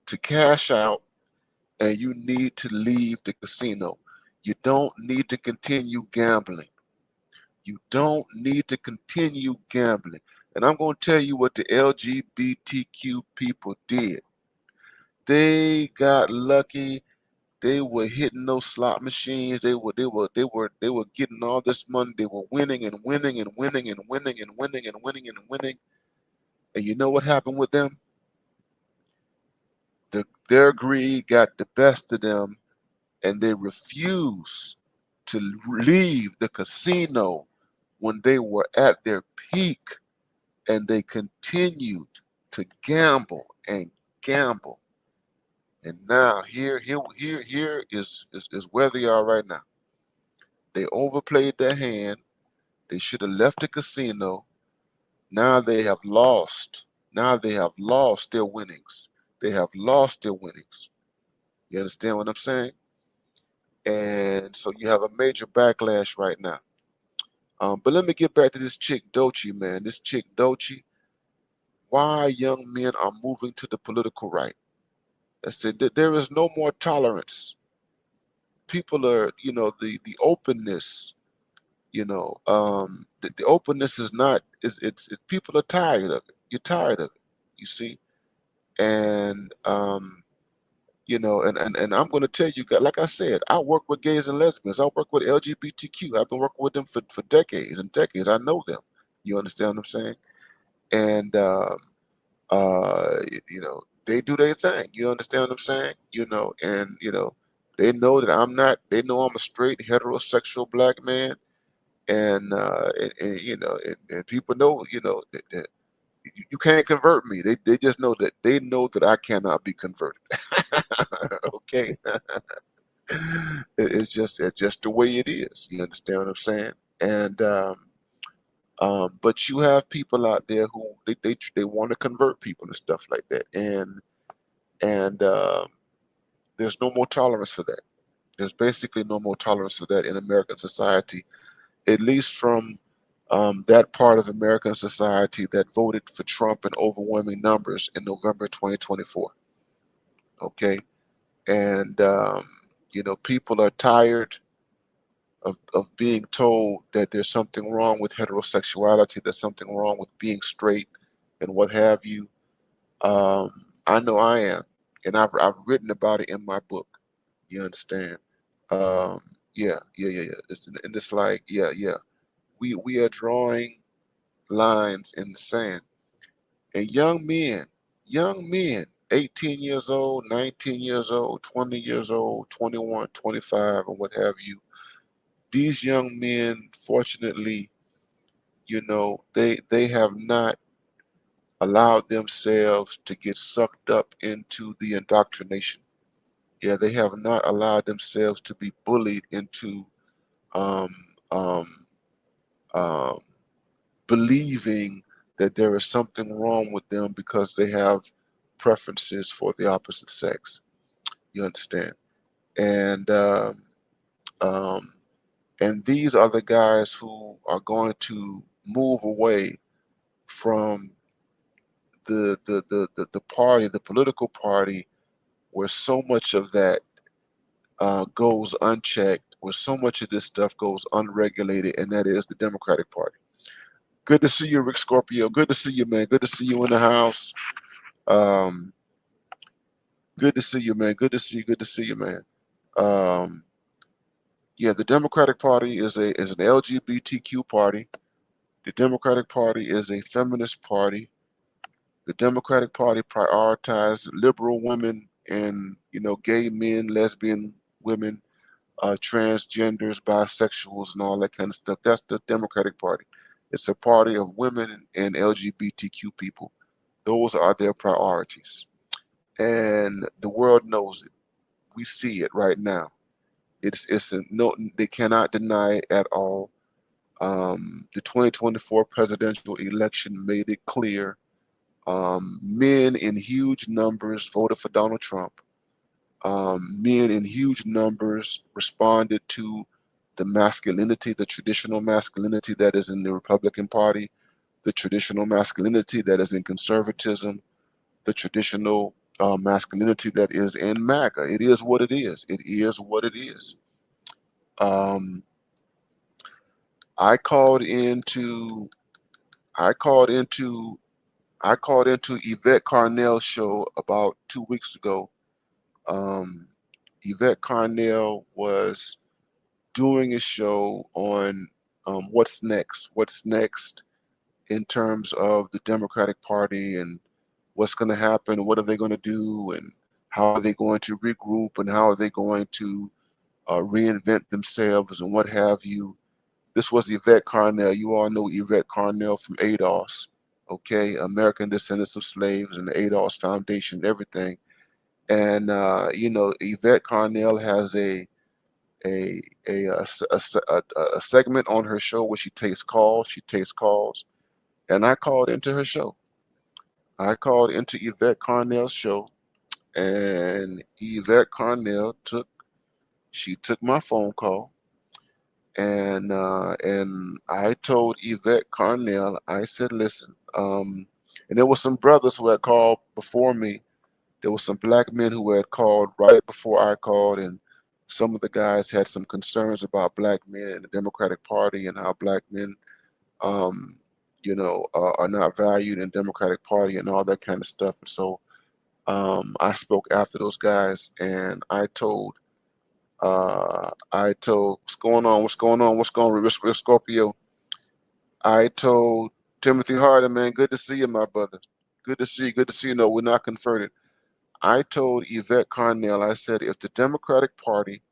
to cash out and you need to leave the casino. You don't need to continue gambling. You don't need to continue gambling. And I'm going to tell you what the LGBTQ people did. They got lucky. They were hitting those slot machines. They were getting all this money. They were winning and winning and winning and winning and winning and winning and winning. And you know what happened with them? Their greed got the best of them, and they refused to leave the casino when they were at their peak, and they continued to gamble and gamble. And now here is where they are right now. They overplayed their hand. They should have left the casino. Now they have lost. Now they have lost their winnings. They have lost their winnings. You understand what I'm saying? And so you have a major backlash right now. But let me get back to this chick Doechii, man. This chick Doechii. Why young men are moving to the political right? I said that there is no more tolerance. People are, the openness. The openness is not. It's people are tired of it. You're tired of it. You see, and and I'm going to tell you, like I said, I work with gays and lesbians. I work with LGBTQ. I've been working with them for decades and decades. I know them. You understand what I'm saying? And they do their thing. You understand what I'm saying? And they know that I'm not. They know I'm a straight heterosexual black man, and people know, that you can't convert me. They just know that I cannot be converted. Okay. It's just the way it is. You understand what I'm saying? And but you have people out there who they want to convert people and stuff like that, and there's no more tolerance for that. There's basically no more tolerance for that in American society, at least from that part of American society that voted for Trump in overwhelming numbers in November 2024. Okay, and people are tired of being told that there's something wrong with heterosexuality, there's something wrong with being straight, and what have you. Um, I know I am, and I've written about it in my book. You understand? Um, yeah. And it's like, yeah. We are drawing lines in the sand, and young men, 18 years old, 19 years old, 20 years old, 21, 25, or what have you. These young men, fortunately, they have not allowed themselves to get sucked up into the indoctrination. Yeah, they have not allowed themselves to be bullied into um, um, um, believing that there is something wrong with them because they have preferences for the opposite sex. You understand? And um, and these are the guys who are going to move away from the party, the political party, where so much of that goes unchecked, where so much of this stuff goes unregulated, and that is the Democratic Party. Good to see you, Rick Scorpio. Good to see you, man. Good to see you in the house. Um, good to see you, man. Good to see you. Good to see you, man. Um, yeah, the Democratic Party is an LGBTQ party. The Democratic Party is a feminist party. The Democratic Party prioritizes liberal women and gay men, lesbian women, transgenders, bisexuals, and all that kind of stuff. That's the Democratic Party. It's a party of women and LGBTQ people. Those are their priorities, and the world knows it. We see it right now. It's a no. They cannot deny it at all. The 2024 presidential election made it clear. Men in huge numbers voted for Donald Trump. Men in huge numbers responded to the masculinity, the traditional masculinity that is in the Republican Party, the traditional masculinity that is in conservatism, the traditional masculinity that is in MAGA. It is what it is. It is what it is. Um, I called into I called into I called into Yvette Carnell's show about 2 weeks ago. Um, Yvette Carnell was doing a show on what's next in terms of the Democratic Party and what's going to happen, what are they going to do, and how are they going to regroup, and how are they going to reinvent themselves, and what have you. This was Yvette Carnell. You all know Yvette Carnell from ADOS, okay, American Descendants of Slaves and the ADOS Foundation, and everything. And Yvette Carnell has a segment on her show where she takes calls. She takes calls, and I called into her show. I called into Yvette Carnell's show, and Yvette Carnell took my phone call, and I told Yvette Carnell, I said, listen, and there were some brothers who had called before me. There were some black men who had called right before I called, and some of the guys had some concerns about black men in the Democratic Party and how black men, um, are not valued in Democratic Party and all that kind of stuff. And so I spoke after those guys, and I told, what's going on, Risk Scorpio. I told Timothy Harden, man, good to see you, my brother. Good to see you. No, we're not converted. I told Yvette Carnell, I said, if the Democratic Party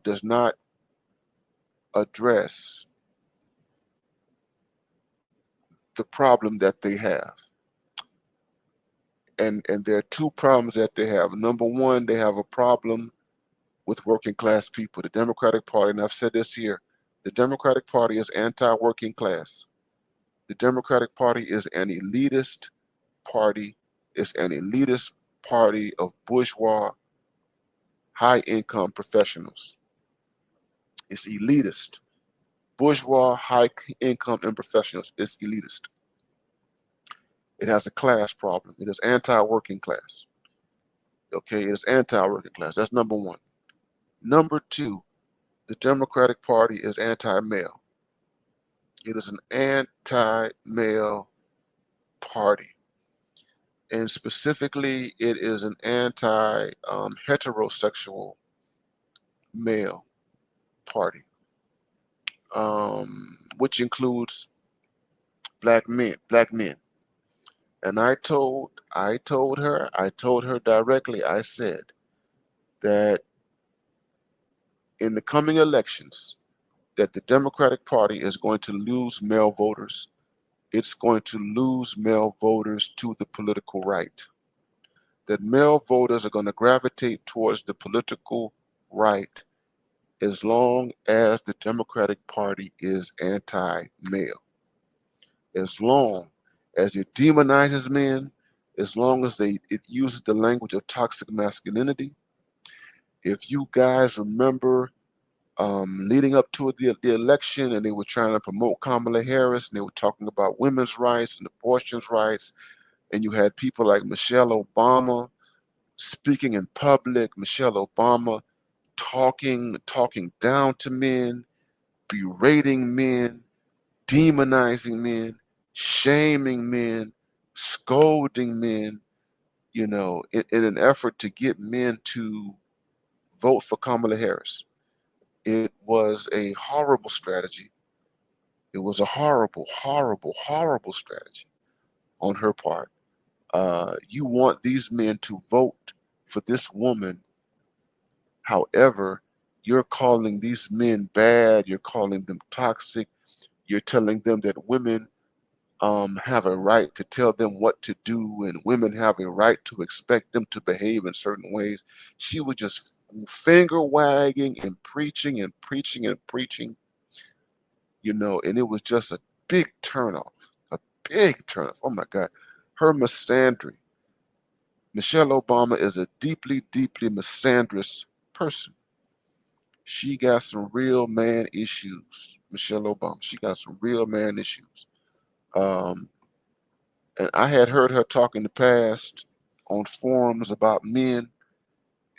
does not address the problem that they have, and there are two problems that they have. Number one, they have a problem with working class people. The Democratic Party, and I've said this here, the Democratic Party is anti-working class. The Democratic Party is an elitist party. It's an elitist party of bourgeois, high-income professionals. It's elitist. bourgeois, high income, and professionals. It's elitist. It has a class problem. It is anti-working class. Okay, it is anti-working class. That's number one. Number two, the Democratic Party is anti-male. It is an anti-male party. And specifically, it is an anti-heterosexual male party, which includes black men. And I told her directly. I said that in the coming elections, that the Democratic Party is going to lose male voters. It's going to lose male voters to the political right. That male voters are going to gravitate towards the political right as long as the Democratic Party is anti-male. As long as it demonizes men, as long as it uses the language of toxic masculinity. If you guys remember, leading up to the election, and they were trying to promote Kamala Harris, and they were talking about women's rights and abortion's rights, and you had people like Michelle Obama speaking in public, Michelle Obama talking down to men, berating men, demonizing men, shaming men, scolding men, in an effort to get men to vote for Kamala Harris. It was a horrible strategy. It was a horrible, horrible, horrible strategy on her part. You want these men to vote for this woman. However, you're calling these men bad. You're calling them toxic. You're telling them that women have a right to tell them what to do, and women have a right to expect them to behave in certain ways. She was just finger wagging and preaching and preaching and preaching, and it was just a big turnoff, a big turnoff. Oh my God. Her misandry. Michelle Obama is a deeply, deeply misandrous person. She got some real man issues. Michelle Obama. She got some real man issues. Um, and I had heard her talk in the past on forums about men,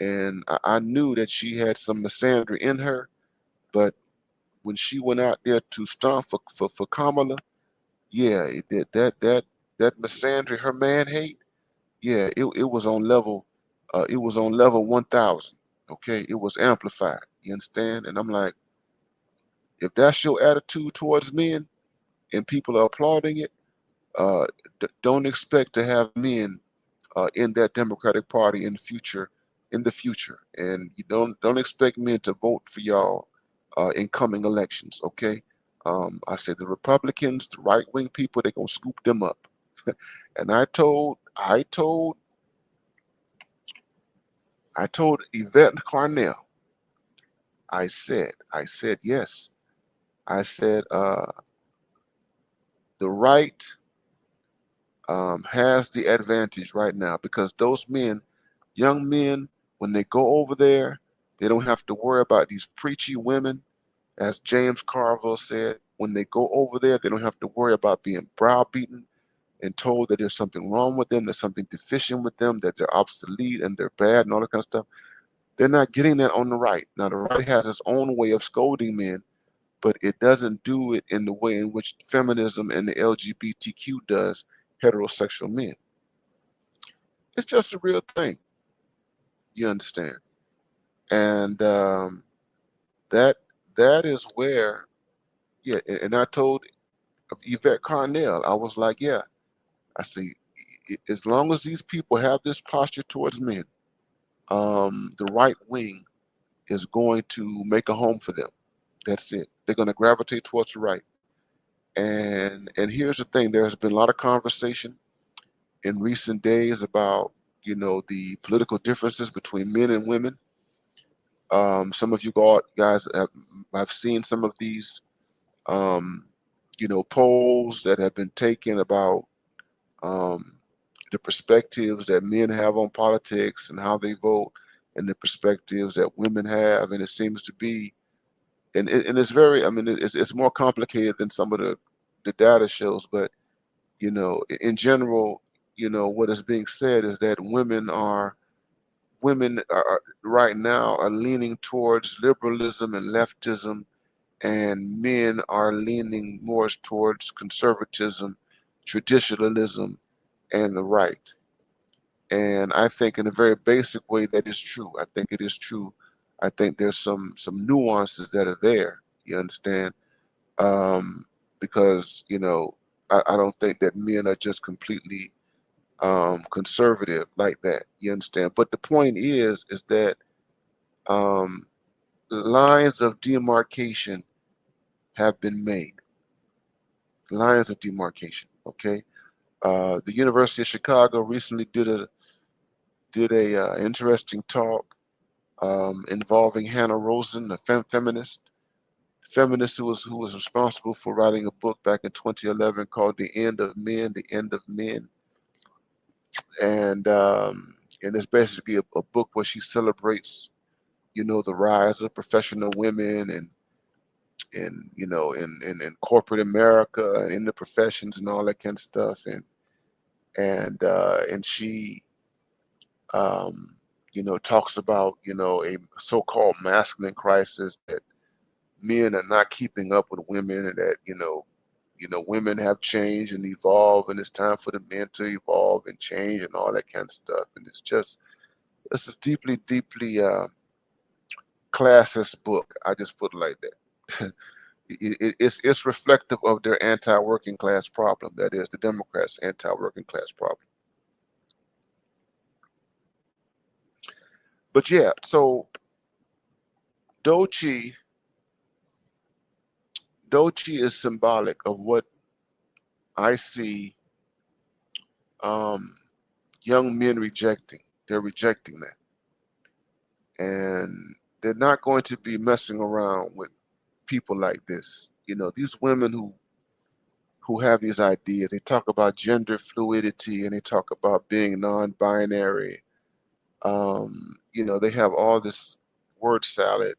and I knew that she had some misandry in her. But when she went out there to stomp for Kamala, yeah, that misandry, her man hate, yeah, it was on level, it was on level 1,000. Okay, it was amplified. You understand? And I'm like, if that's your attitude towards men, and people are applauding it, uh, don't expect to have men in that Democratic Party in the future. And you don't expect men to vote for y'all in coming elections. Okay, I said the Republicans, the right wing people, they're gonna scoop them up. And I told Yvette Carnell, I said yes. I said the right has the advantage right now, because those men, young men, when they go over there, they don't have to worry about these preachy women. As James Carville said, when they go over there, they don't have to worry about being browbeaten and told that there's something wrong with them, there's something deficient with them, that they're obsolete and they're bad and all that kind of stuff. They're not getting that on the right. Now, the right has its own way of scolding men, but it doesn't do it in the way in which feminism and the LGBTQ does heterosexual men. It's just a real thing. You understand? And that that is where, yeah. And I told Yvette Carnell, I was like, yeah. I see. As long as these people have this posture towards men, the right wing is going to make a home for them. That's it. They're going to gravitate towards the right. And here's the thing: there has been a lot of conversation in recent days about the political differences between men and women. Some of you guys have seen some of these polls that have been taken about um, the perspectives that men have on politics and how they vote, and the perspectives that women have, and it seems to be and it's very, I mean, it's more complicated than some of the data shows, but in general, what is being said is that women are right now are leaning towards liberalism and leftism, and men are leaning more towards conservatism, traditionalism, and the right. And I think in a very basic way that is true. I think it is true. I think there's some nuances that are there. You understand? Um, because I don't think that men are just completely conservative like that. You understand? But the point is that um, lines of demarcation have been made. Lines of demarcation. Okay. The University of Chicago recently did a interesting talk involving Hannah Rosen, a feminist who was responsible for writing a book back in 2011 called "The End of Men," the end of men, and it's basically a book where she celebrates, the rise of professional women and in corporate America and in the professions and all that kind of stuff, and she um, talks about a so-called masculine crisis, that men are not keeping up with women, and that women have changed and evolved, and it's time for the men to evolve and change and all that kind of stuff. And it's a deeply, deeply classist book. I just put it like that. It's reflective of their anti-working class problem. That is the Democrats' anti-working class problem. But yeah, so Doechii Doechii is symbolic of what I see um, young men rejecting. They're rejecting that, and they're not going to be messing around with people like this. These women who have these ideas. They talk about gender fluidity and they talk about being non-binary. They have all this word salad.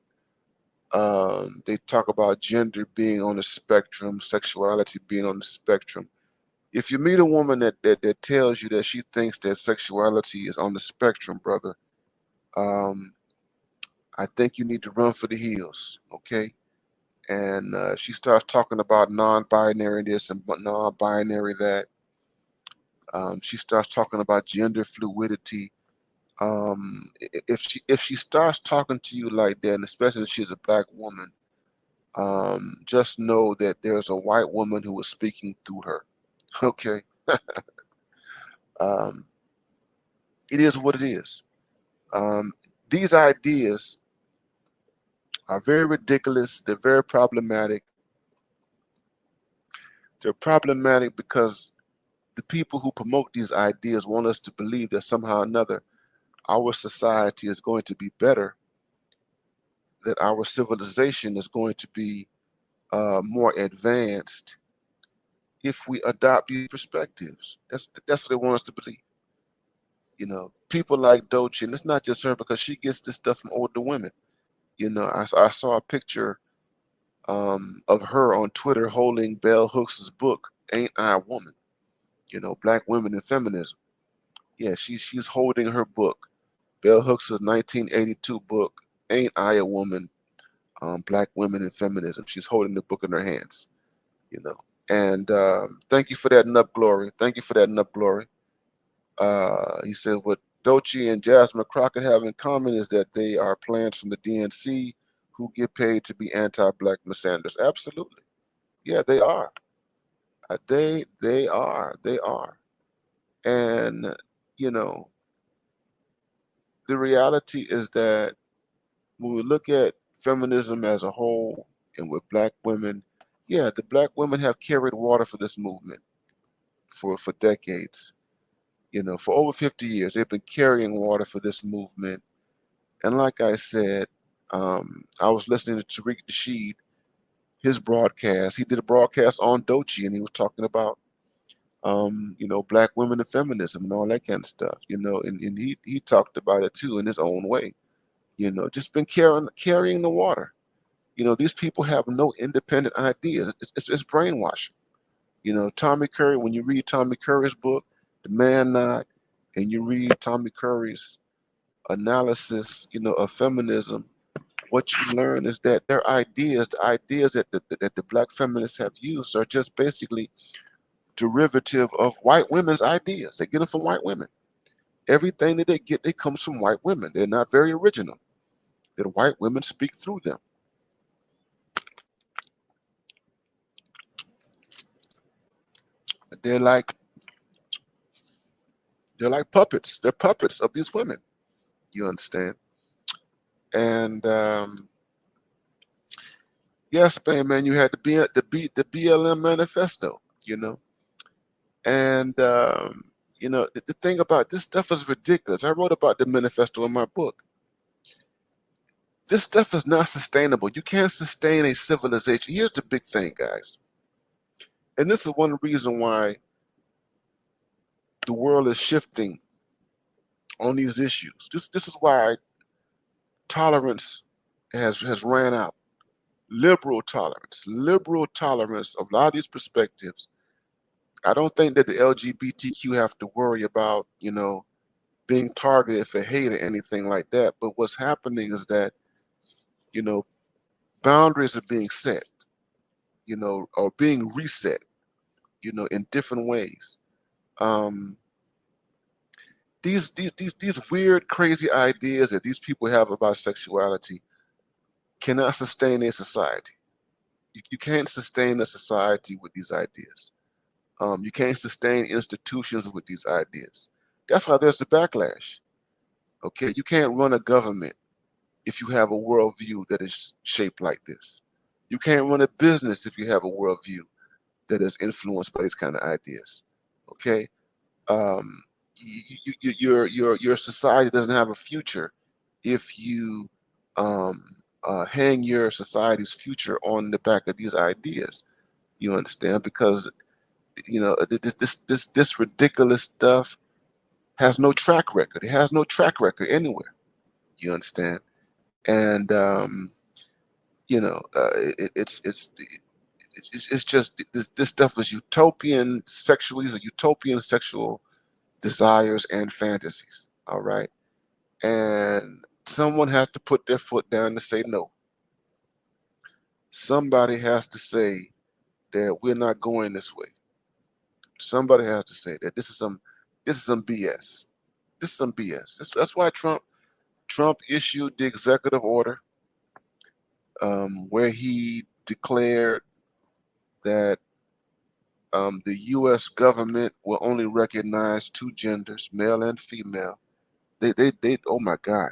They talk about gender being on the spectrum, sexuality being on the spectrum. If you meet a woman that tells you that she thinks that sexuality is on the spectrum, brother, um, I think you need to run for the hills, okay? And she starts talking about non-binary this and non-binary that. She starts talking about gender fluidity. If she starts talking to you like that, and especially if she's a black woman, just know that there's a white woman who is speaking through her. Okay, um, it is what it is. Um, these ideas are very ridiculous. They're very problematic. They're problematic because the people who promote these ideas want us to believe that somehow or another our society is going to be better, that our civilization is going to be more advanced if we adopt these perspectives. That's what they want us to believe. People like Doce, and it's not just her because she gets this stuff from older women. I saw a picture of her on Twitter holding Bell Hooks' book, "Ain't I a Woman?" Black women and feminism. Yeah, she's holding her book, Bell Hooks' 1982 book, "Ain't I a Woman?" Black women and feminism. She's holding the book in her hands. You know, and thank you for that, Nub Glory. Thank you for that, Nub Glory. He said what Doechii and Jasmine Crockett have in common is that they are plants from the DNC who get paid to be anti-black misanders. Absolutely, yeah, they are. They are. And you know, the reality is that when we look at feminism as a whole and with black women, yeah, the black women have carried water for this movement for decades. For over 50 years, they've been carrying water for this movement. And like I said, I was listening to Tariq Nasheed, his broadcast. He did a broadcast on Doechii, and he was talking about, black women and feminism and all that kind of stuff. And he talked about it too in his own way. Just been carrying the water. These people have no independent ideas. It's brainwashing. Tommy Curry, when you read Tommy Curry's book, The Man Not, and you read Tommy Curry's analysis, of feminism, what you learn is that their ideas, the ideas that the black feminists have used, are just basically derivative of white women's ideas. They get them from white women. Everything that they get, it comes from white women. They're not very original. That white women speak through them. They're like puppets. They're puppets of these women. You understand? And yes, man, you had the BLM manifesto. And the thing about this stuff is ridiculous. I wrote about the manifesto in my book. This stuff is not sustainable. You can't sustain a civilization. Here's the big thing, guys. And this is one reason why the world is shifting on these issues. This is why tolerance has ran out. Liberal tolerance of a lot of these perspectives. I don't think that the LGBTQ have to worry about, being targeted for hate or anything like that. But what's happening is that, boundaries are being set, or being reset, in different ways. These weird, crazy ideas that these people have about sexuality cannot sustain a society. You can't sustain a society with these ideas. You can't sustain institutions with these ideas. That's why there's the backlash. Okay, you can't run a government if you have a worldview that is shaped like this. You can't run a business if you have a worldview that is influenced by these kind of ideas. Okay, your society doesn't have a future if you hang your society's future on the back of these ideas. You understand? Because this ridiculous stuff has no track record. It has no track record anywhere. You understand? And it's just this stuff is utopian sexual. These are utopian sexual desires and fantasies. All right, and someone has to put their foot down to say no. Somebody has to say that we're not going this way. Somebody has to say that this is some BS. This is some BS. That's why Trump issued the executive order where he declared that the U.S. government will only recognize two genders, male and female. They oh my God,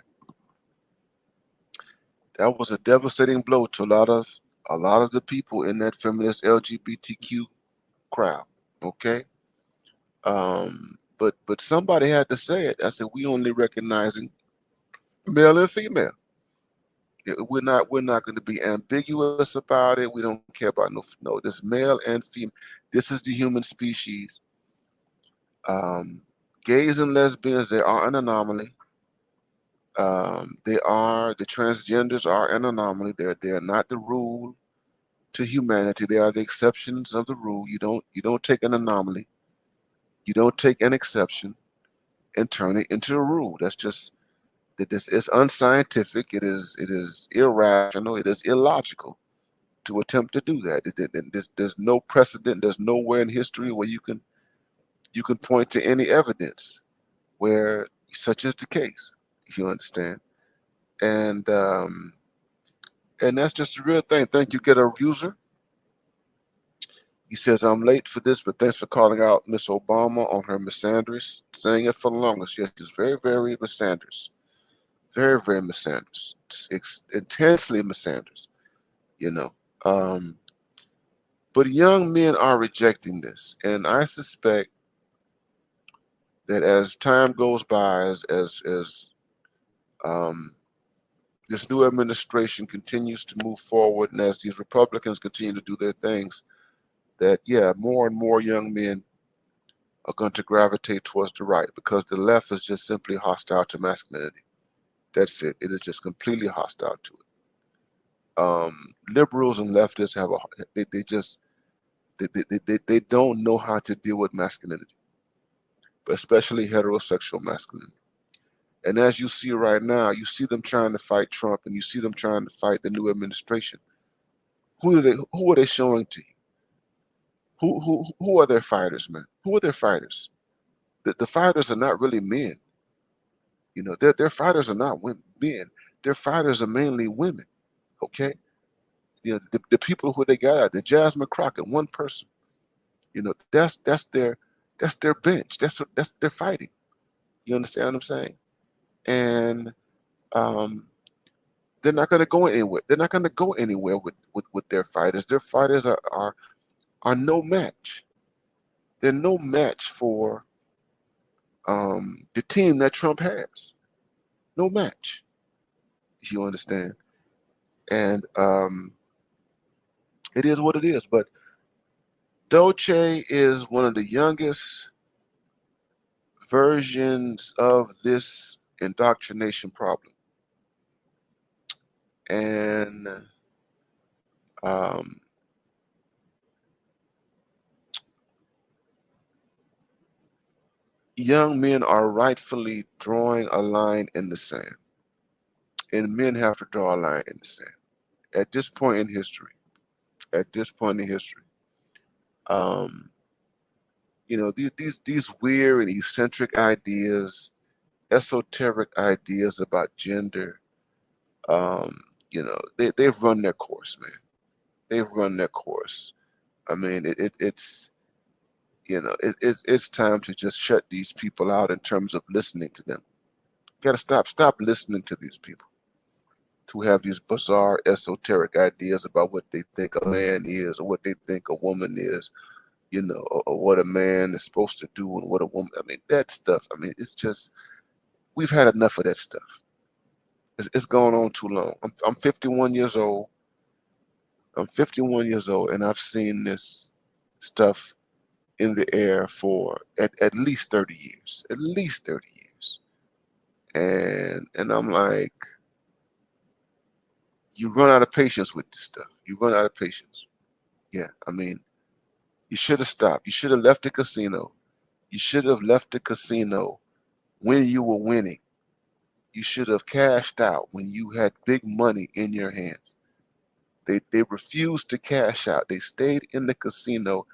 that was a devastating blow to a lot of the people in that feminist LGBTQ crowd. Okay, but somebody had to say it. I said we only recognizing male and female. We're not going to be ambiguous about it. We don't care about no. This male and female. This is the human species. Gays and lesbians, they are an anomaly. The transgenders are an anomaly. They're not the rule to humanity. They are the exceptions of the rule. You don't take an anomaly. You don't take an exception and turn it into a rule. That's just that this is unscientific. It is irrational. It is illogical to attempt to do that. There's no precedent. There's nowhere in history where you can point to any evidence where such is the case. You understand? And that's just a real thing. Thank you, Get a User. He says, I'm late for this, but thanks for calling out Miss Obama on her misandrous. Saying it for the longest. Yes, she's very, very misandrous. Very, very misandrous. Intensely misandrous, you know. But young men are rejecting this. And I suspect that as time goes by, as this new administration continues to move forward, and as these Republicans continue to do their things, that more and more young men are going to gravitate towards the right, because the left is just simply hostile to masculinity. That's it. It is just completely hostile to it. Liberals and leftists have they just they don't know how to deal with masculinity, but especially heterosexual masculinity. And as you see right now, you see them trying to fight Trump, and you see them trying to fight the new administration. Who are they showing to you? Who are their fighters, man? Who are their fighters? The fighters are not really men. You know, their fighters are not men. Their fighters are mainly women. Okay, you know, the people who they got out, the Jasmine Crockett, one person. You know, that's their bench. That's their fighting. You understand what I'm saying? And um, they're not going to go anywhere. They're not going to go anywhere with their fighters. Their fighters are no match. They're no match for the team that Trump has. No match. You understand? And it is what it is. But Doce is one of the youngest versions of this indoctrination problem. And um, young men are rightfully drawing a line in the sand. And men have to draw a line in the sand. At this point in history, at this point in history, um, you know, these weird and eccentric ideas, esoteric ideas about gender, you know, they've run their course, man. They've run their course. I mean, it's you know, it's time to just shut these people out in terms of listening to them. You gotta stop listening to these people who have these bizarre esoteric ideas about what they think a man is or what they think a woman is, you know, or what a man is supposed to do and what a woman. I mean, that stuff. I mean, it's just we've had enough of that stuff. It's gone on too long. I'm 51 years old. I'm 51 years old, and I've seen this stuff in the air for at least 30 years. At least 30 years. And I'm like, you run out of patience with this stuff. You run out of patience. Yeah, I mean, you should have stopped. You should have left the casino. You should have left the casino when you were winning. You should have cashed out when you had big money in your hands. They refused to cash out. They stayed in the casino.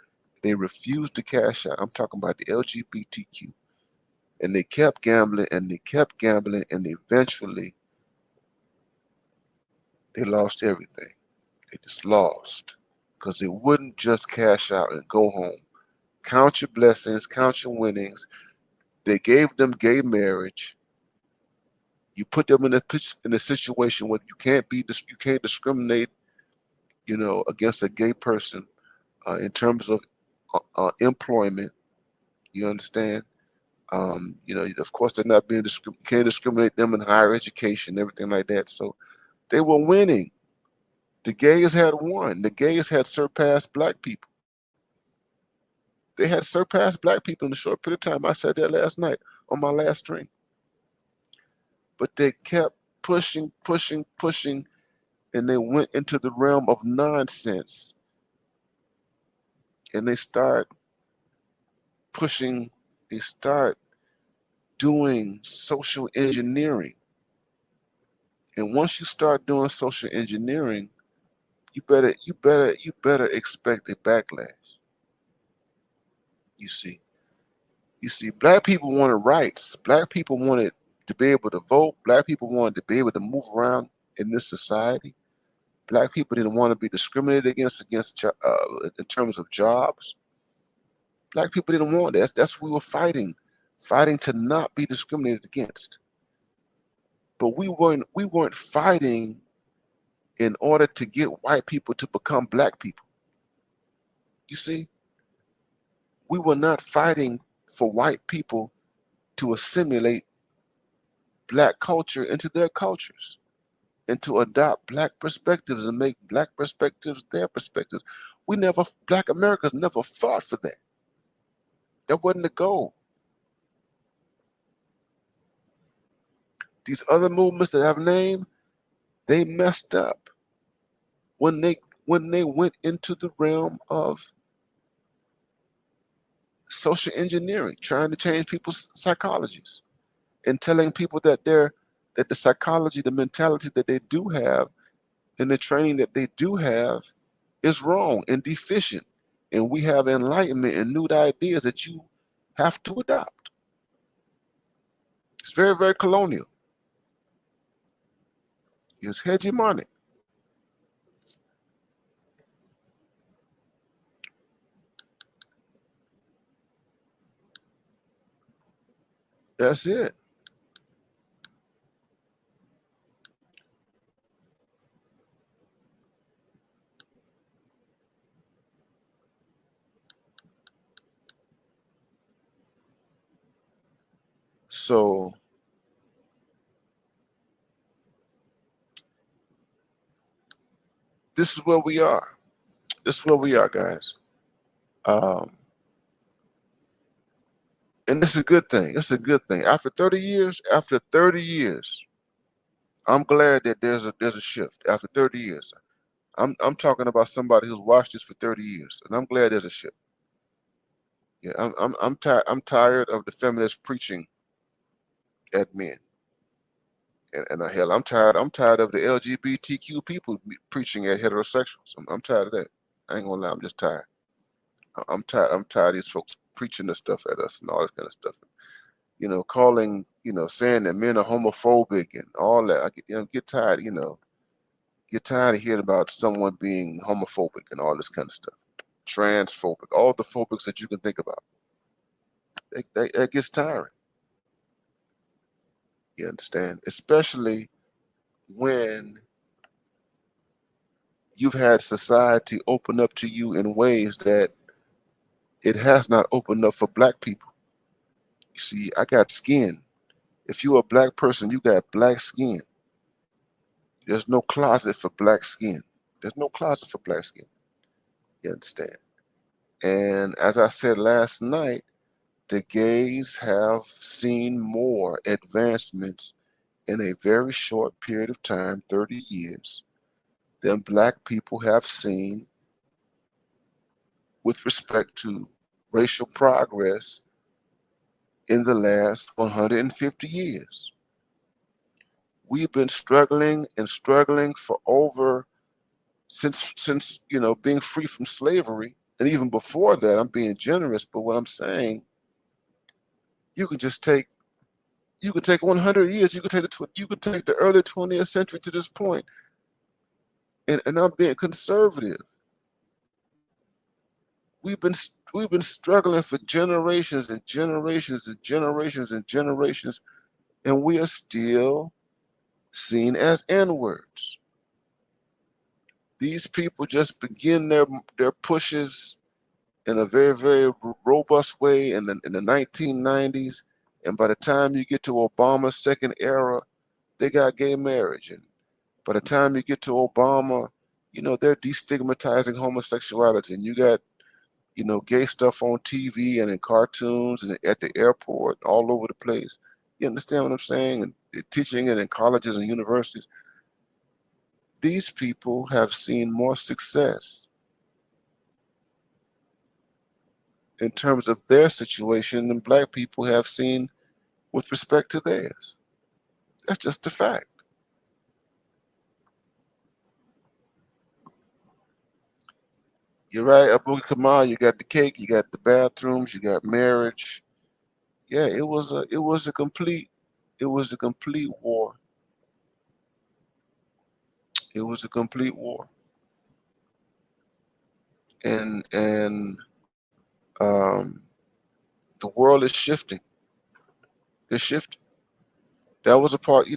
They refused to cash out. I'm talking about the LGBTQ. And they kept gambling and they kept gambling, and eventually they lost everything. They just lost because they wouldn't just cash out and go home. Count your blessings, count your winnings. They gave them gay marriage. You put them in a situation where you can't discriminate, you know, against a gay person in terms of employment. You understand? You know, of course, they're not being you can't discriminate them in higher education, everything like that. So they were winning. The gays had won. The gays had surpassed black people. They had surpassed black people in a short period of time. I said that last night on my last stream. But they kept pushing, pushing, pushing, and they went into the realm of nonsense. And they start pushing, they start doing social engineering. And once you start doing social engineering, you better expect a backlash. You see. You see, black people wanted rights. Black people wanted to be able to vote. Black people wanted to be able to move around in this society. Black people didn't want to be discriminated against in terms of jobs. Black people didn't want that. That's what we were fighting to not be discriminated against. But we weren't fighting in order to get white people to become black people. You see, we were not fighting for white people to assimilate black culture into their cultures and to adopt black perspectives and make black perspectives their perspectives. Black Americans never fought for that. That wasn't the goal. These other movements that I've named, they messed up. when they went into the realm of social engineering, trying to change people's psychologies and telling people that that the psychology, the mentality that they do have and the training that they do have is wrong and deficient. And we have enlightenment and new ideas that you have to adopt. It's very, very colonial. It's hegemonic. That's it. So this is where we are. This is where we are, guys. Um, and it's a good thing. It's a good thing. After 30 years, I'm glad that there's a shift. After 30 years, I'm talking about somebody who's watched this for 30 years, and I'm glad there's a shift. Yeah, I'm tired of the feminist preaching at men, and hell, I'm tired of the LGBTQ people preaching at heterosexuals. I'm tired of that. I ain't gonna lie, I'm just tired. I'm tired of these folks preaching this stuff at us and all this kind of stuff. Calling, saying that men are homophobic and all that. Get tired. Get tired of hearing about someone being homophobic and all this kind of stuff. Transphobic, all the phobics that you can think about. That gets tiring. You understand? Especially when you've had society open up to you in ways that it has not opened up for black people. You see, I got skin. If you're a black person, you got black skin. There's no closet for black skin. There's no closet for black skin. You understand? And as I said last night, the gays have seen more advancements in a very short period of time, 30 years, than black people have seen with respect to racial progress in the last 150 years. We've been struggling and struggling for over since being free from slavery, and even before that. I'm being generous, but what I'm saying, you can take 100 years. You could take the early 20th century to this point, and I'm being conservative. We've been struggling for generations and generations and generations and generations, and we are still seen as N-words. These people just begin their pushes in a very, very robust way in the 1990s, and by the time you get to Obama's second era, they got gay marriage, and by the time you get to Obama, they're destigmatizing homosexuality, and you got gay stuff on TV and in cartoons and at the airport, all over the place. You understand what I'm saying? And they're teaching it in colleges and universities. These people have seen more success in terms of their situation than black people have seen with respect to theirs. That's just a fact. You're right, Abu Kamal. You got the cake, you got the bathrooms, you got marriage. Yeah, it was a complete war. It was a complete war. And um, the world is shifting. It's shifting. That was a part.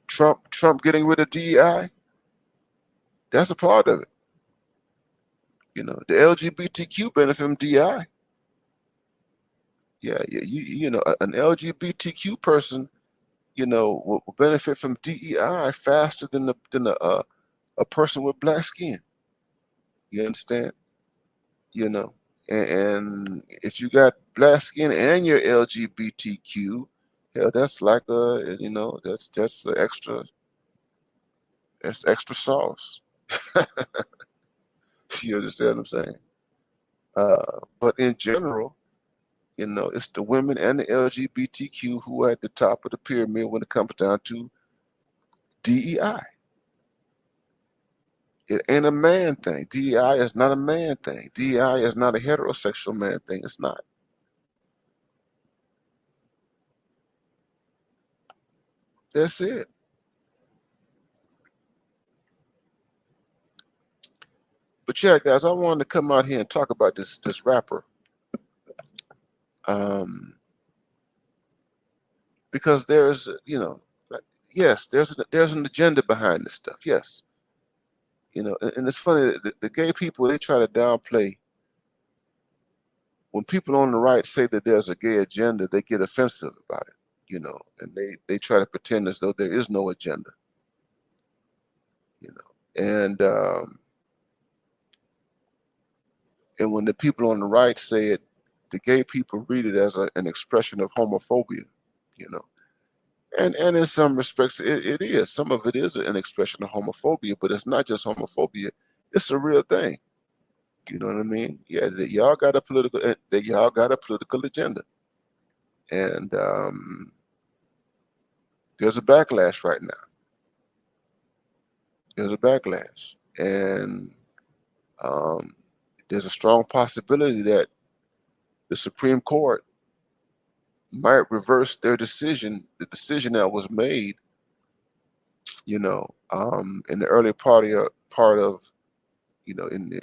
Trump getting rid of DEI. That's a part of it. The LGBTQ benefit from DEI. Yeah, yeah. An LGBTQ person, will benefit from DEI faster than a person with black skin. You understand? You know, and if you got black skin and you're LGBTQ, hell, that's like that's extra sauce. You understand what I'm saying? But in general, it's the women and the LGBTQ who are at the top of the pyramid when it comes down to DEI. It ain't a man thing. DEI is not a man thing. DEI is not a heterosexual man thing. It's not. That's it. But yeah, guys, I wanted to come out here and talk about this rapper. Because there's, yes, there's an agenda behind this stuff. Yes. And it's funny that the gay people, they try to downplay. When people on the right say that there's a gay agenda, they get offensive about it, and they try to pretend as though there is no agenda, and when the people on the right say it, the gay people read it as an expression of homophobia, you know. And in some respects, it is. Some of it is an expression of homophobia, but it's not just homophobia; it's a real thing. You know what I mean? Yeah, that y'all got a political agenda, and there's a backlash right now. There's a backlash, and there's a strong possibility that the Supreme Court might reverse their decision, the decision that was made, in the early part of, in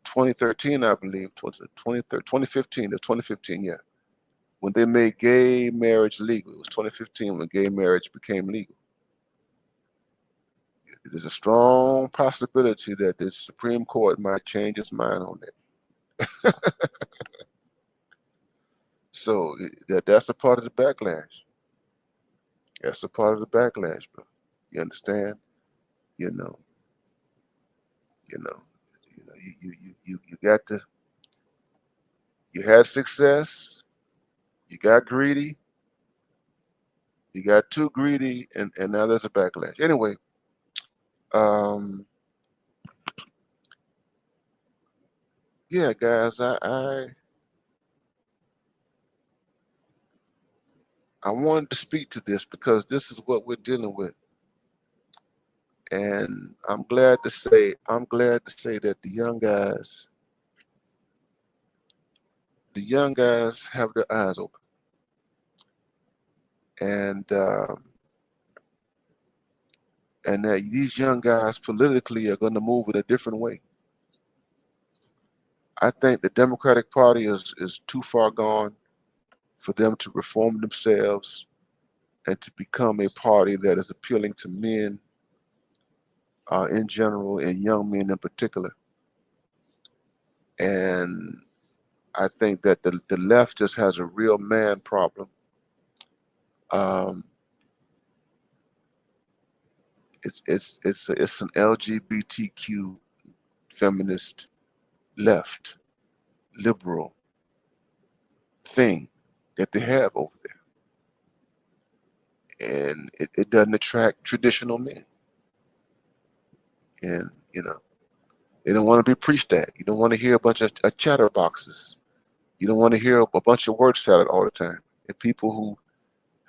2013, I believe, 2015, 2015, yeah, when they made gay marriage legal. It was 2015 when gay marriage became legal. There's a strong possibility that the Supreme Court might change its mind on that. So that's a part of the backlash. That's a part of the backlash, bro. You understand? You know, you know, you got to. You had success. You got greedy. You got too greedy, and now there's a backlash. Anyway, yeah, guys, I wanted to speak to this because this is what we're dealing with. And I'm glad to say that the young guys have their eyes open. And that these young guys politically are going to move in a different way. I think the Democratic Party is too far gone for them to reform themselves and to become a party that is appealing to men in general and young men in particular. And I think that the left just has a real man problem. It's an LGBTQ feminist left liberal thing that they have over there, and it doesn't attract traditional men. And they don't want to be preached at. You don't want to hear a bunch of chatterboxes. You don't want to hear a bunch of word salad all the time. And people who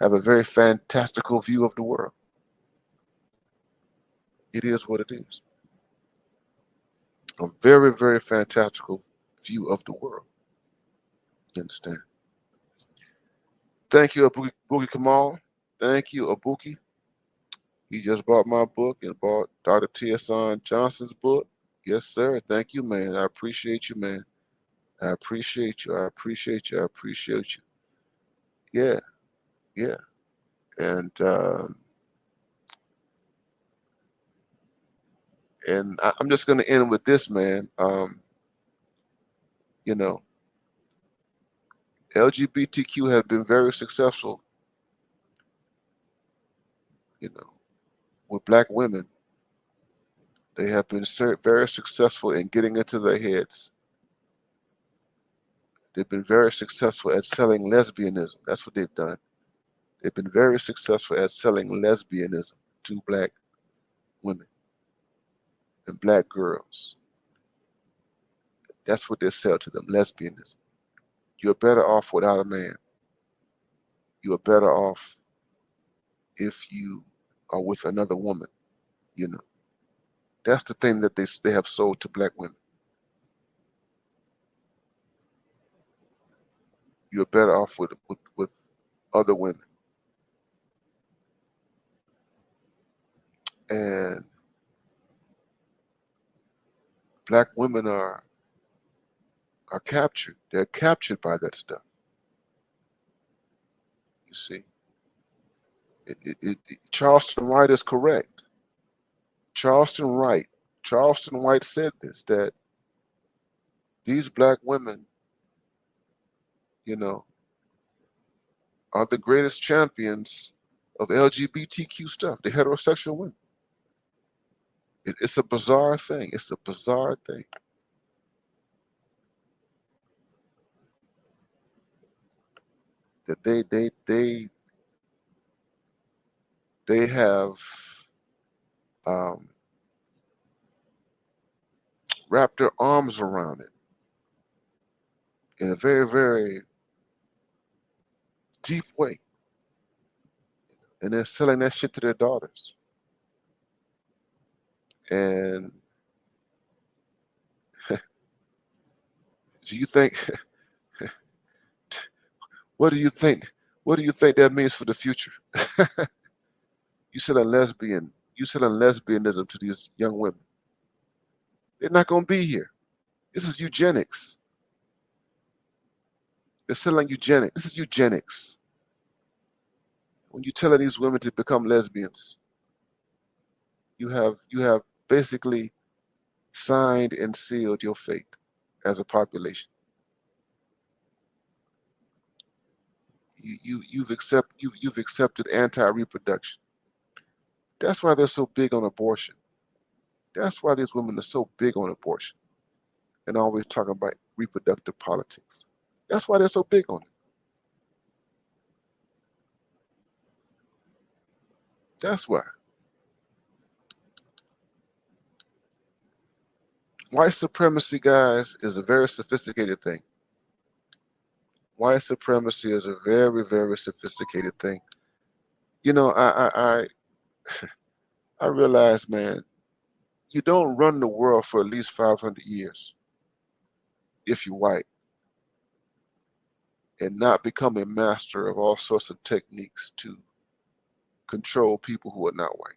have a very fantastical view of the world. It is what it is. A very, very fantastical view of the world. You understand? Thank you, Abuki Kamal. Thank you, Abuki. He just bought my book and bought Dr. T.S. Johnson's book. Yes, sir. Thank you, man. I appreciate you, man. I appreciate you. I appreciate you. I appreciate you. Yeah, yeah. And I'm just going to end with this, man. LGBTQ has been very successful, with black women. They have been very successful in getting into their heads. They've been very successful at selling lesbianism. That's what they've done. They've been very successful at selling lesbianism to black women and black girls. That's what they sell to them, lesbianism. You're better off without a man. You are better off if you are with another woman, you know. That's the thing that they have sold to black women. You're better off with other women. And black women are captured. They're captured by that stuff. You see, Charleston White is correct. Charleston White said this, that these black women, you know, are the greatest champions of LGBTQ stuff, the heterosexual women. It's a bizarre thing. It's a bizarre thing. That they have wrapped their arms around it in a very, very deep way. And they're selling that shit to their daughters. And do you think, what do you think? What do you think that means for the future? You selling lesbianism to these young women. They're not going to be here. This is eugenics. They're selling eugenics. This is eugenics. When you're telling these women to become lesbians, you have basically signed and sealed your fate as a population. You've accepted anti-reproduction. That's why they're so big on abortion. That's why these women are so big on abortion and always talking about reproductive politics. That's why they're so big on it. That's why. White supremacy, guys, is a very sophisticated thing. White supremacy is a very, very sophisticated thing. You know, I realize, man, you don't run the world for at least 500 years if you're white and not become a master of all sorts of techniques to control people who are not white.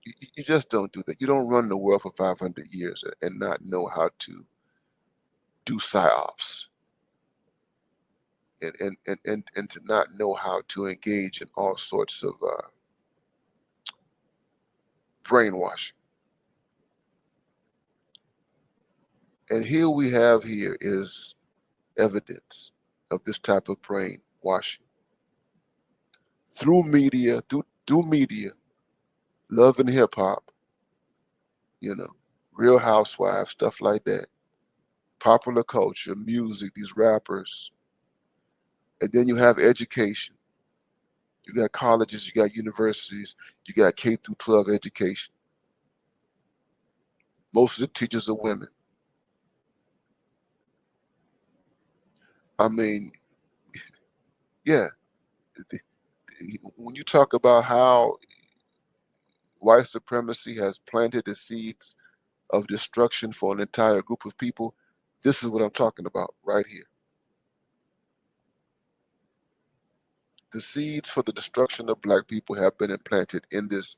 You just don't do that. You don't run the world for 500 years and not know how to do psyops and to not know how to engage in all sorts of brainwashing. And here is evidence of this type of brainwashing through media, through media, love and hip hop, you know, Real Housewives, stuff like that, popular culture, music, these rappers, and then you have education. You got colleges, you got universities, you got K through 12 education. Most of the teachers are women. I mean, yeah, when you talk about how white supremacy has planted the seeds of destruction for an entire group of people, this is what I'm talking about right here. The seeds for the destruction of black people have been implanted in this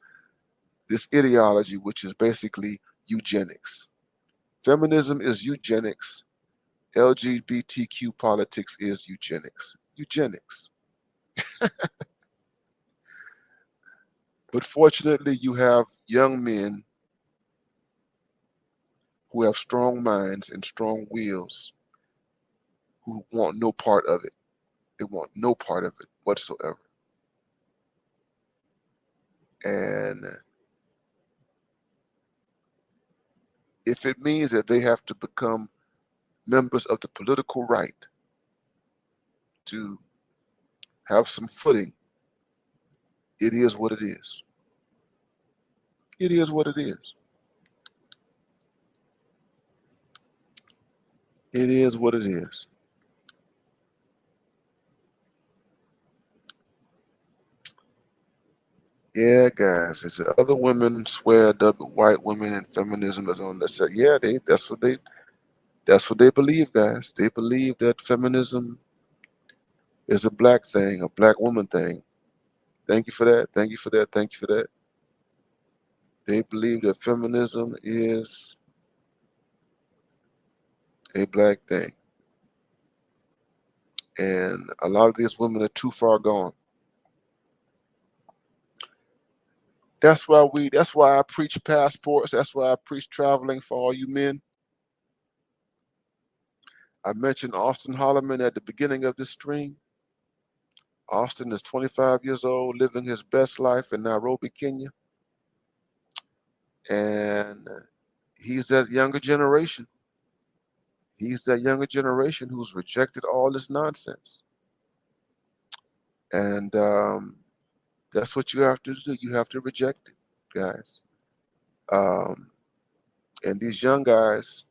ideology, which is basically eugenics. Feminism is eugenics. LGBTQ politics is eugenics. Eugenics. But fortunately, you have young men who have strong minds and strong wills who want no part of it. They want no part of it whatsoever. And if it means that they have to become members of the political right to have some footing, it is what it is. It is what it is. It is what it is. Yeah, guys. It's the other women swear that white women and feminism is on their side. Yeah, that's what they believe, guys. They believe that feminism is a black thing, a black woman thing. Thank you for that. Thank you for that. Thank you for that. They believe that feminism is a black thing. And a lot of these women are too far gone. That's why I preach passports. That's why I preach traveling for all you men. I mentioned Austin Holloman at the beginning of this stream. Austin is 25 years old, living his best life in Nairobi, Kenya. And he's that younger generation. He's that younger generation who's rejected all this nonsense. And that's what you have to do. You have to reject it, guys. Um, and these young guys,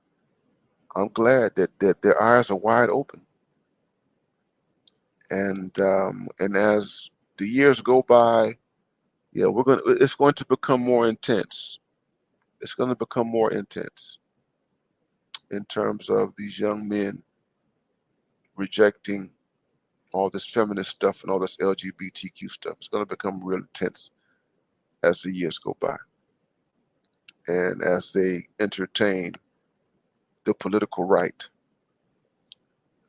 I'm glad that their eyes are wide open. And as the years go by, yeah, it's going to become more intense. It's going to become more intense in terms of these young men rejecting all this feminist stuff and all this LGBTQ stuff. It's going to become real intense as the years go by and as they entertain the political right.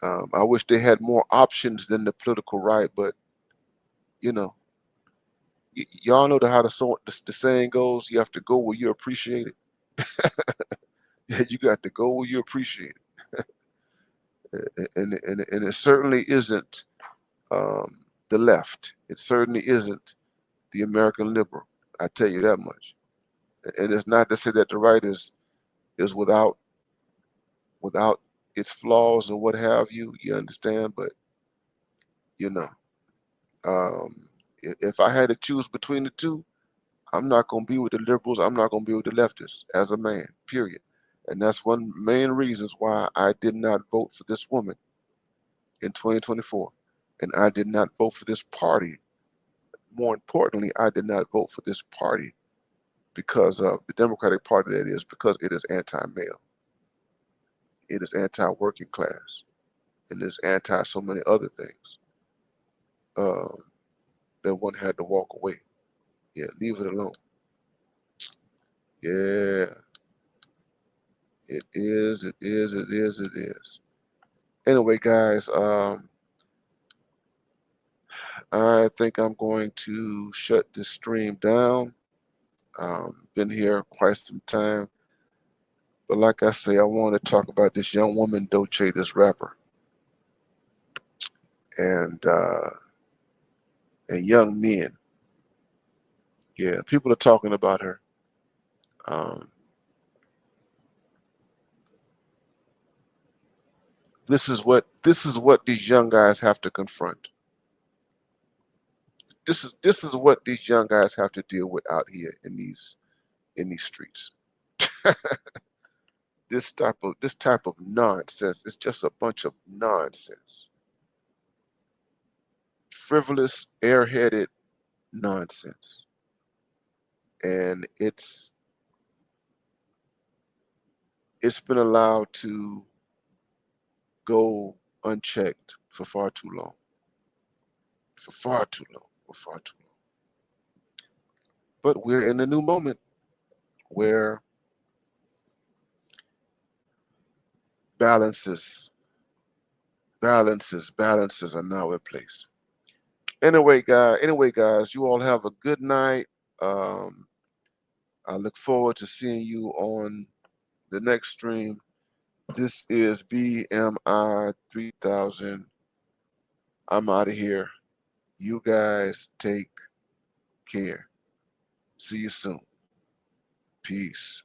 I wish they had more options than the political right, but you know, y'all know how the saying goes. You have to go where you appreciate it. You got to go where you appreciate it, and it certainly isn't the left. It certainly isn't the American liberal. I tell you that much. And it's not to say that the right is without its flaws or what have you. You understand? But you know, if I had to choose between the two, I'm not going to be with the liberals. I'm not going to be with the leftists as a man. Period. And that's one main reasons why I did not vote for this woman in 2024, and I did not vote for this party. More importantly, I did not vote for this party because of the Democratic Party, that is, because it is anti-male. It is anti-working class. And it's anti so many other things um, that one had to walk away. Yeah, leave it alone. Yeah, it is, it is, it is, it is. Anyway, guys, I think I'm going to shut this stream down. Been here quite some time. But like I say, I want to talk about this young woman, Doce, this rapper. And and young men. Yeah, people are talking about her. Um, this is what these young guys have to confront. This is what these young guys have to deal with out here in these streets. This type of nonsense is just a bunch of nonsense. Frivolous, airheaded nonsense. And it's been allowed to go unchecked for far too long. For far too long. For far too long. But we're in a new moment where balances, balances are now in place. Anyway, guys, you all have a good night. Um, I look forward to seeing you on the next stream. This is BMI 3000. I'm out of here. You guys take care. See you soon. Peace.